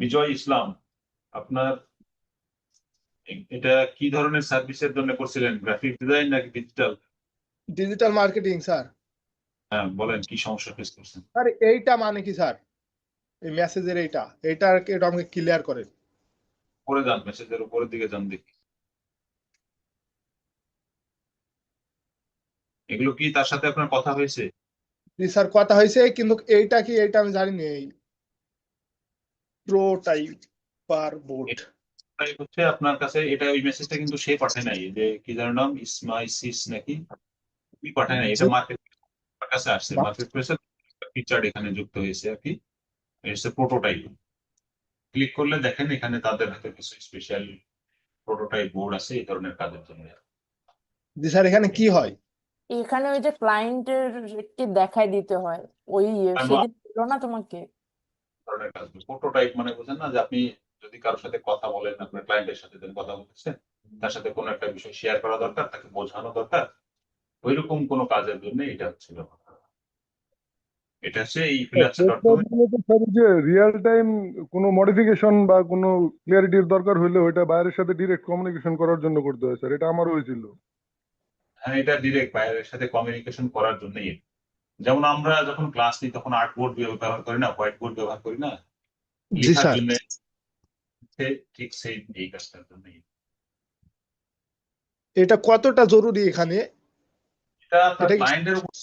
বিজয় ইসলাম, আপনার এটা কি ধরনের সার্ভিসের জন্য করছিলেন? গ্রাফিক ডিজাইন নাকি ডিজিটাল? Digital marketing sir. হ্যাঁ বলেন, কি সমস্যা ফেস করছেন? স্যার এইটা মানে কি স্যার, এই মেসেজের এইটা আর কি, এটা আমাকে ক্লিয়ার করেন। উপরে যান, মেসেজের উপরের দিকে যান দেখি। এগুলো কি তার সাথে আপনার কথা হয়েছে? জি স্যার কথা হয়েছে, কিন্তু এইটা কি, এইটা আমি জানি না। এই প্রো টাইপার বোর্ড। তাই হচ্ছে আপনার কাছে এটা, ওই মেসেজটা কিন্তু সে পাঠায় নাই, যে কি যার নাম, ইসমাইসিস নাকি, কি পাঠায় নাই, এটা মার্কেট কাছে আসছে। মার্কেট প্লেসের ফিচার এখানে যুক্ত হয়েছে আর কি, এটা প্রোটোটাইপ। ক্লিক করলে দেখেন এখানে তাদের হাতে কিছু স্পেশাল প্রোটোটাইপ বোর্ড আছে এই ধরনের কাজের জন্য। জি স্যার, এখানে কি হয়? এখানে ওই যে ক্লায়েন্টের কে দেখাই দিতে হয়, ওই সেদিন ছিল না তোমাকে? ধরনের কাজ, প্রোটোটাইপ মানে বোঝেন না, যে আপনি যদি কারোর সাথে কথা বলেন, আপনার ক্লায়েন্টের সাথে যদি কথা বলতেছেন, তার সাথে কোনো একটা বিষয় শেয়ার করা দরকার, তাকে বোঝানো দরকার, ওইরকম কোনো কাজের জন্য এটা হচ্ছিল। এটা হচ্ছে এই ফ্রিল্যান্সার ডট পোস্টার কম। গুলো তো স্যার যে রিয়েল টাইম কোনো মডিফিকেশন বা কোনো ক্লিয়ারিটির দরকার হইলে ওইটা বাইরের সাথে ডিরেক্ট কমিউনিকেশন করার জন্য করতে হয় স্যার, এটা আমারও হয়েছিল। হ্যাঁ, এটা ডিরেক্ট বাইরের সাথে কমিউনিকেশন করার জন্যই। যেমন আমরা যখন ক্লাস নিই তখন আর্ট বোর্ড ব্যবহার করি না, হোয়াইট বোর্ড ব্যবহার করি না জি লেখার স্যার। জন্য, ঠিক সেই এই কাজটার জন্যই। এটা কতটা জরুরি এখানে? এটা আপনার এটা কি ক্লায়েন্টের উপর,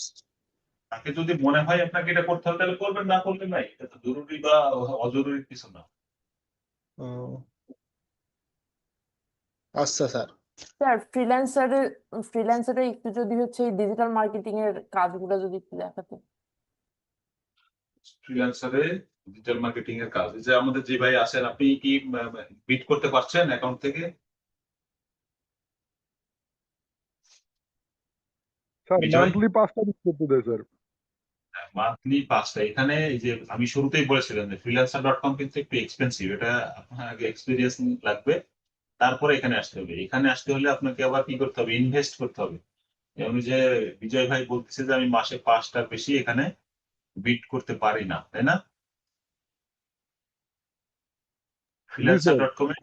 তাকে যদি মনে হয় আপনাকে এটা করতে হবে তাহলে করবেন, না করলে নাই। এটা তো জরুরি বা অজরুরি কিছু না। ও, আচ্ছা স্যার। স্যার ফ্রিল্যান্সারে একটু যদি হচ্ছে এই ডিজিটাল মার্কেটিং এর কাজগুলো যদি একটু দেখাতেন। ফ্রিল্যান্সারে ডিজিটাল মার্কেটিং এর কাজ, যে আমাদের যে ভাই আছেন, আপনি কি বিট করতে পারছেন অ্যাকাউন্ট থেকে? স্যার বিজয়, মান্থলি 5টা বিট করতে দেয় স্যার। মান্থলি 5টা। এখানে এই যে আমি শুরুতেই বলেছিলাম যে ফ্রিল্যান্সার ডট কম কিন্তু একটু এক্সপেন্সিভ, এটা আপনার আগে এক্সপিরিয়েন্স লাগবে, তারপরে এখানে আসতে হবে। এখানে আসতে হলে আপনাকে আবার কি করতে হবে, ইনভেস্ট করতে হবে। যেমন যে বিজয় ভাই বলতেছে যে আমি মাসে 5টার বেশি এখানে বিট করতে পারি না, তাই না? জি ফ্রিল্যান্সার স্যার। ডট কমে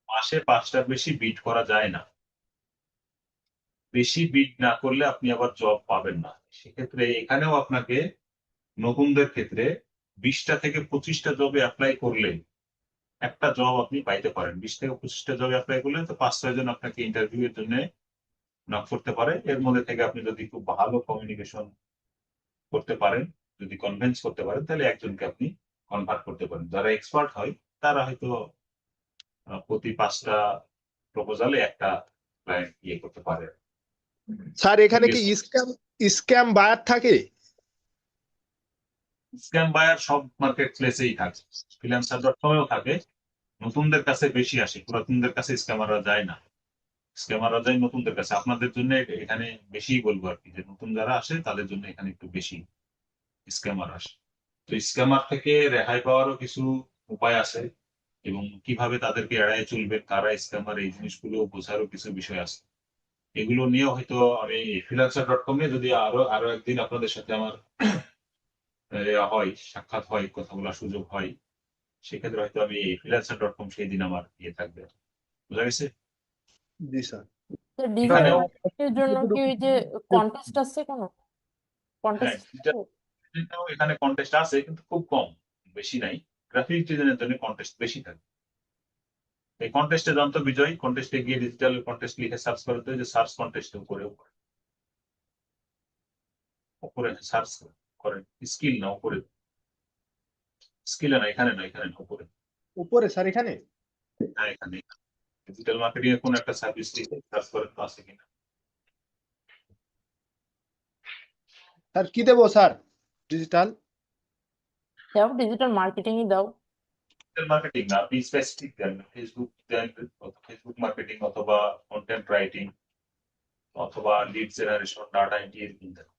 মাসে 5টার বেশি বিট করা যায় না। বেশি বিট না করলে আপনি আবার জব পাবেন না। সেক্ষেত্রে এখানেও আপনাকে নতুনদের ক্ষেত্রে 20টা থেকে 25টা জবে অ্যাপ্লাই করলে একটা জব আপনি পাইতে পারেন। 20 থেকে 25টা জবে অ্যাপ্লাই করলে তো 5-6 জন আপনাকে ইন্টারভিউ এর জন্য নক করতে পারে। এর মধ্যে থেকে আপনি যদি খুব ভালো কমিউনিকেশন করতে পারেন, যদি কনভিন্স করতে পারেন, তাহলে একজনকে আপনি কনভার্ট করতে পারেন। যারা এক্সপার্ট হয় তারা হয়তো প্রতি 5টা প্রপোজালে একটা ক্লায়েন্ট ইয়ে করতে পারে, স্যার এখানে কি engage। স্ক্যাম বায়ার থাকে? স্ক্যাম বায়ার সব মার্কেট প্লেসেই থাকে, ফ্রিল্যান্সার ডট কমেও থাকে। নতুনদের কাছে বেশি আসে, পুরাতনদের কাছে স্ক্যামাররা যায় না। স্ক্যামাররা যায় নতুনদের কাছে। আপনাদের জন্য এখানে বেশি বলবো আর কি, যে নতুন যারা আসে তাদের জন্য এখানে একটু বেশি স্ক্যামার আসে। তো স্ক্যামার থেকে রেহাই পাওয়ারও কিছু উপায় আছে, এবং কিভাবে তাদেরকে এড়ায় চলবে, কারা স্ক্যামার, এই জিনিসগুলো বোঝারও কিছু বিষয় আছে। এগুলো নিয়েও হয়তো আমি ফ্রিল্যান্সার ডট কমে যদি আরো আরো একদিন আপনাদের সাথে আমার হয়, সাক্ষাৎ হয়, কথা বলার সুযোগ হয়, সেক্ষেত্রে হয়তো আমি ফ্রিল্যান্সার ডট কম সেই দিন আমার ইয়ে থাকবে। বুঝা গেছে? জি স্যার। ডিজিটাল এখানেও মার্কেটিং এর জন্য কি ওই যে কন্টেস্ট আছে কোনো হ্যাঁ, কন্টেস্ট? ডিজিটাল এখানে কন্টেস্ট আছে কিন্তু খুব কম, বেশি নাই। গ্রাফিক ডিজাইনের জন্য কন্টেস্ট বেশি থাকে। এই কন্টেস্টে জানতো বিজয়, কন্টেস্টে গিয়ে ডিজিটাল কন্টেস্ট লিখে সার্চ করতে হয়, যে সার্চ কন্টেস্ট উপরে উপরে উপরে সার্চ করেন, স্কিল না উপরে, স্কিলে না, এখানে না, এখানে না, উপরে। উপরে স্যার এখানে? হ্যাঁ, এখানে ডিজিটাল মার্কেটিং এর কোন একটা সার্ভিস লিখে সার্চ করেন তো আছে কিনা। স্যার কি দেবো স্যার? ডিজিটাল? দাও, ডিজিটাল মার্কেটিংই দাও। ডিজিটাল মার্কেটিং না, আপনি স্পেসিফিক দেন, ফেসবুক দেন, ফেসবুক মার্কেটিং অথবা কন্টেন্ট রাইটিং অথবা লিড জেনারেশন, ডাটা এন্ট্রি, এরকম দেন।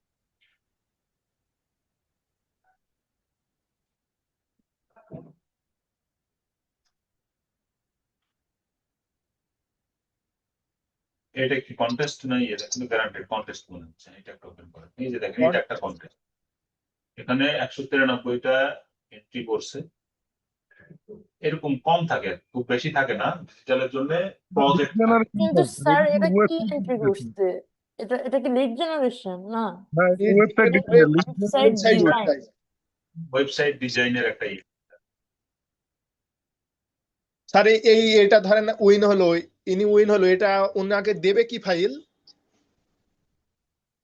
এটা কি কন্টেস্ট নাই? এটা কিন্তু গ্যারান্টেড কন্টেস্ট মনে হচ্ছে। এটা একটা ওপেন করেন, এই যে দেখেন এটা একটা কন্টেস্ট। এখানে 193টা এন্ট্রি করছে। এরকম কম থাকে, খুব বেশি থাকে না ডিজিটালের জন্য। প্রজেক্ট থাকে। কিন্তু স্যার এটা কি ওয়েবসাইট এন্ট্রি ডিজাইন। করছে? এটা কি লিড জেনারেশন না? হ্যাঁ ওয়েবসাইট এটা ডিজাইন, ওয়েবসাইট ডিজাইন। ওয়েবসাইট ডিজাইনের একটা স্যার এটা ধরেন উইন হলো, ইনি উইন হলো, এটা ওনাকে দেবে কি ফাইল?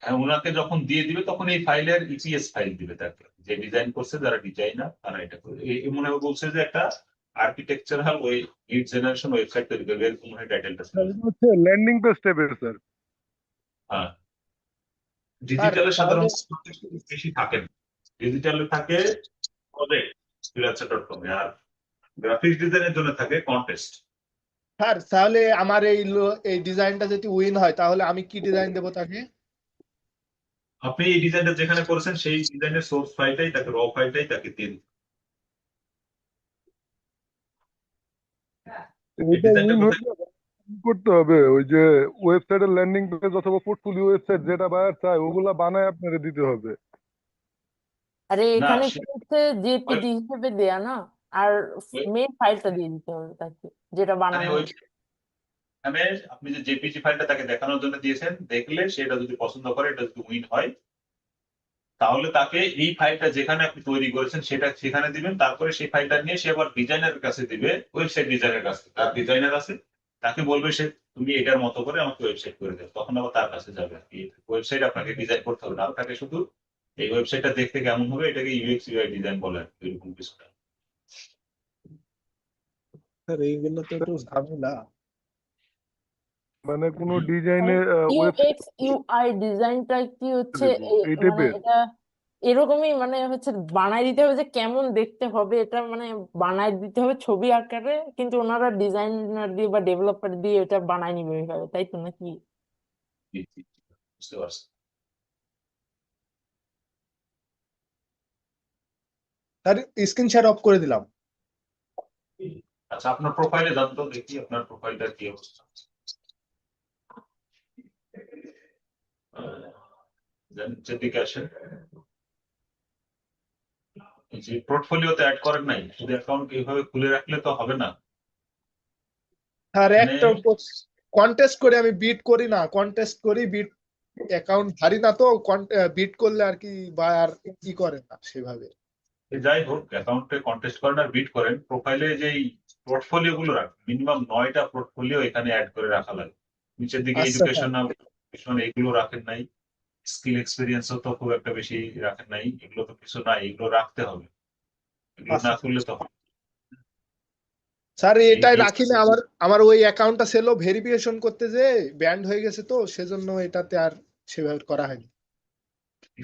হ্যাঁ, ওনাকে যখন দিয়ে দিবে তখন এই ফাইলের ইপিএস ফাইল দিবে তাকে, যে ডিজাইন করছে, যারা ডিজাইনার তারা এটা করে। মনে হয় বলছে যে একটা আর্কিটেকচারাল ওই লিড জেনারেশন ওয়েবসাইট তৈরি করবে, এরকম হয় টাইটেলটা ছিল। হচ্ছে ল্যান্ডিং পেজ টাইপের স্যার। হ্যাঁ, ডিজিটালে তাহলে সাধারণত বেশি থাকে না। ডিজিটালে থাকে প্রজেক্ট ফ্রিল্যান্সার ডট কম, আর গ্রাফিক্স ডিজাইনের জন্য থাকে কন্টেস্ট। স্যার তাহলে আমার এই ডিজাইনটা যদি উইন হয় তাহলে আমি কি ডিজাইন দেবো তাকে? আপনি এই ডিজাইনটা যেখানে করেছেন সেই ডিজাইনের সোর্স ফাইলটাই তাকে, র ফাইলটাই তাকে দিন। এই এটা ডিজাইনটা উইন কোথায়? হলে কি করতে হবে? ওই যে ওয়েবসাইটের ল্যান্ডিং পেজ অথবা পোর্টফোলিও ওয়েবসাইট যেটা বায়ার চায় ওগুলা বানায় আপনাকে দিতে হবে। আরে না এখানে সে কি হচ্ছে জেপিজি হিসেবে দেয়া না, আর মেন ফাইলটা দিয়ে দিতে হবে তাকে, যেটা বানানো হয়েছে। এখানে আপনি যে জেপিজি ফাইলটা তাকে দেখানোর জন্য দিয়েছেন, দেখলে সেটা যদি পছন্দ করে, এটা যদি উইন হয়, তাহলে তাকে এই ফাইলটা যেখানে আপনি তৈরি করেছেন সেটা সেখানে দিবেন। তারপরে সেই ফাইলটা নিয়ে সে আবার ডিজাইনারের কাছে দিবে, ওয়েবসাইট ডিজাইনের কাছে, তার ডিজাইনার আছে, তাকে বলবে সে তুমি এটার মতো করে আমাকে ওয়েবসাইট করে দেবে, তখন আবার তার কাছে যাবে আর কি। ওয়েবসাইট আপনাকে ডিজাইন করতে হবে না, আপনাকে শুধু এই ওয়েবসাইটটা দেখতে কেমন হবে এটাকে ইউএক্স ইউআই ডিজাইন বলে আর কি, এরকম কিছুটা। স্যার এইগুলো তো একটু ঝামেলা। মানে কোনো হুম। মানে ডিজাইনের ওয়েবসাইট ইউএক্স ইউআই ডিজাইনটা কি হচ্ছে দেবো এই মানে টাইপের। এটা এরকমই, মানে হচ্ছে বানাই দিতে হবে যে কেমন দেখতে হবে এটা, মানে বানাই দিতে হবে ছবি আকারে, কিন্তু ওনারা ডিজাইনার দিয়ে বা ডেভেলপার দিয়ে এটা বানাই নিবে ওইভাবে, তাই তো নাকি? জি, জি, জি, বুঝতে পারছি। স্যার স্ক্রিন শেয়ার অফ করে দিলাম। আচ্ছা, আপনার প্রোফাইলে যান তো, দেখি আপনার প্রোফাইলটা কি অবস্থা। যেদিকে আসেন, এই যে পোর্টফোলিওতে অ্যাড করেন নাই, শুধু অ্যাকাউন্ট এইভাবে খুলে রাখলে তো হবে না। স্যার মানে একটা কন্টেস্ট করে আমি বিট করি না, কন্টেস্ট করি বিট, অ্যাকাউন্ট ধারি না তো, বিট করলে আর কি বা আর কি করে না সেভাবে। যাই হোক, অ্যাকাউন্টে কন্টেস্ট করেন আর বিট করেন, প্রোফাইলে যেই পোর্টফোলিও গুলো রাখেন, মিনিমাম 9টা পোর্টফোলিও এখানে অ্যাড করে রাখা লাগে। নিচের দিকে আচ্ছা স্যার। এডুকেশন এগুলো রাখেন নাই, স্কিল এক্সপিরিয়েন্সও তো খুব একটা বেশি রাখেন নাই, এগুলো তো কিছু নাই, এগুলো রাখতে হবে, এগুলো আচ্ছা না স্যার। করলে তো হবে না। স্যার এই এটাই এই রাখি না, আমার আমার ওই অ্যাকাউন্টটা ছিল ভেরিফিকেশন করতে যে ব্যান্ড হয়ে গেছে, তো সেজন্য এটাতে আর সেভাবে করা হয়নি।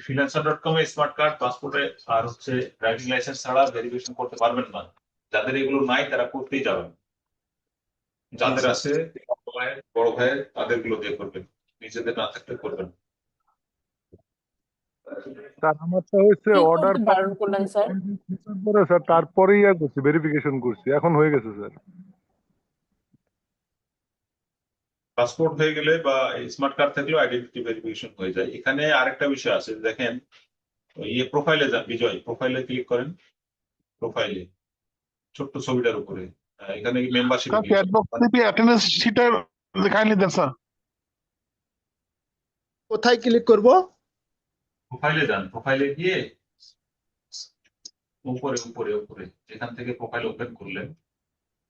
ফ্রিল্যান্সার.কম এ স্মার্ট কার্ড, পাসপোর্টে আর হচ্ছে ড্রাইভিং লাইসেন্স ছাড়া ভেরিফিকেশন করতে পারবেন না। যাদের এগুলো নাই তারা করতেই যাবেন, যাদের আচ্ছা আছে বড় ভাইয়ের তাদের গুলো দিয়ে করবেন, নিজেদের না থাকলে করবেন না। স্যার আমারটা হচ্ছে কি অর্ডার করতে বারণ করলেন স্যার? পরে স্যার, তারপরেই করছি ভেরিফিকেশন করছি, এখন হয়ে গেছে স্যার। পাসপোর্ট হয়ে গেলে বা স্মার্ট কার্ড থাকলেও আইডেন্টিটি ভেরিফিকেশন হয়ে যায়। এখানে আরেকটা বিষয় আছে, দেখেন ইয়ে প্রোফাইলে যান, বিজয় প্রোফাইলে ক্লিক করেন, প্রোফাইলে ছোট্ট ছবিটার উপরে এখানে মেম্বারশিপে ক্লিক চ্যাট বক্স থেকে অ্যাটেন্ডেন্স শিটের কাইন্ডলি দেন স্যার। কোথায় ক্লিক করব? প্রোফাইলে যান, প্রোফাইলে গিয়ে উপরে উপরে উপরে যেখান থেকে প্রোফাইল ওপেন করলেন,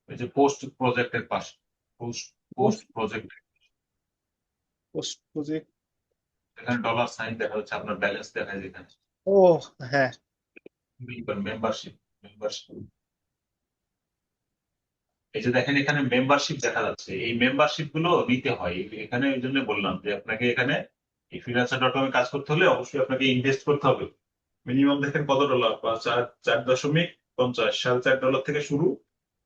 ওই যে পোস্ট প্রজেক্টের পাশে, পোস্ট প্রজেক্ট, পোস্ট প্রজেক্ট। এখানে ডলার সাইন দেখা যাচ্ছে, আপনার ব্যালেন্স দেখায় যেখানে ও হ্যাঁ। মেম্বারশিপ, মেম্বারশিপ, এই যে দেখেন এখানে মেম্বারশিপ দেখা যাচ্ছে, এই মেম্বারশিপ গুলো নিতে হয় এখানে। ওই জন্য বললাম যে আপনাকে এখানে এই ফ্রিল্যান্সার.কম এ কাজ করতে হলে অবশ্যই আপনাকে ইনভেস্ট করতে হবে। মিনিমাম দেখেন কত ডলার, বা 4.50, $4.5 থেকে শুরু।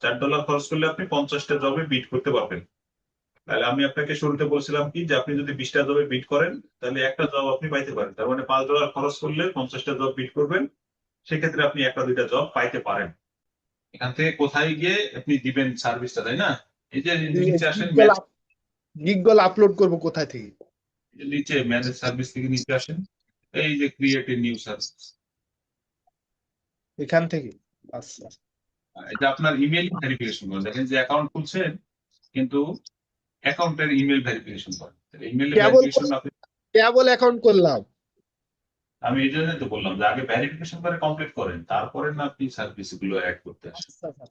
$4 খরচ করলে আপনি 50টা জবে বিট করতে পারবেন। তাহলে আমি আপনাকে শুরুতে বলছিলাম কি, যে আপনি যদি 20টা জবে বিট করেন তাহলে একটা জব আপনি পাইতে পারেন, তার মানে $5 খরচ করলে 50টা জব বিট করবেন, সেক্ষেত্রে আপনি একটা দুইটা জব পাইতে পারেন। এখান থেকে কোথায় গিয়ে আপনি দিবেন সার্ভিসটা, তাই না? এই যে নিচে আসেন, গিগল আপলোড করব কোথায় থেকে? নিচে ম্যানেজ সার্ভিস থেকে নিচে আসেন, এই যে ক্রিয়েট এ নিউ সার্ভিস, এখান থেকে। আচ্ছা এটা আপনার ইমেল ভেরিফিকেশন করেন। দেখেন যে অ্যাকাউন্ট খুলছেন কিন্তু অ্যাকাউন্টের ইমেল ভেরিফিকেশন করেন, ইমেল কেবল ভেরিফিকেশন আপনি, কেবল অ্যাকাউন্ট করলাম। আমি এই জন্যই তো বললাম যে আগে ভেরিফিকেশন করে কমপ্লিট করেন, তারপরে না আপনি সার্ভিস গুলো অ্যাড করতে আসেন। আচ্ছা স্যার।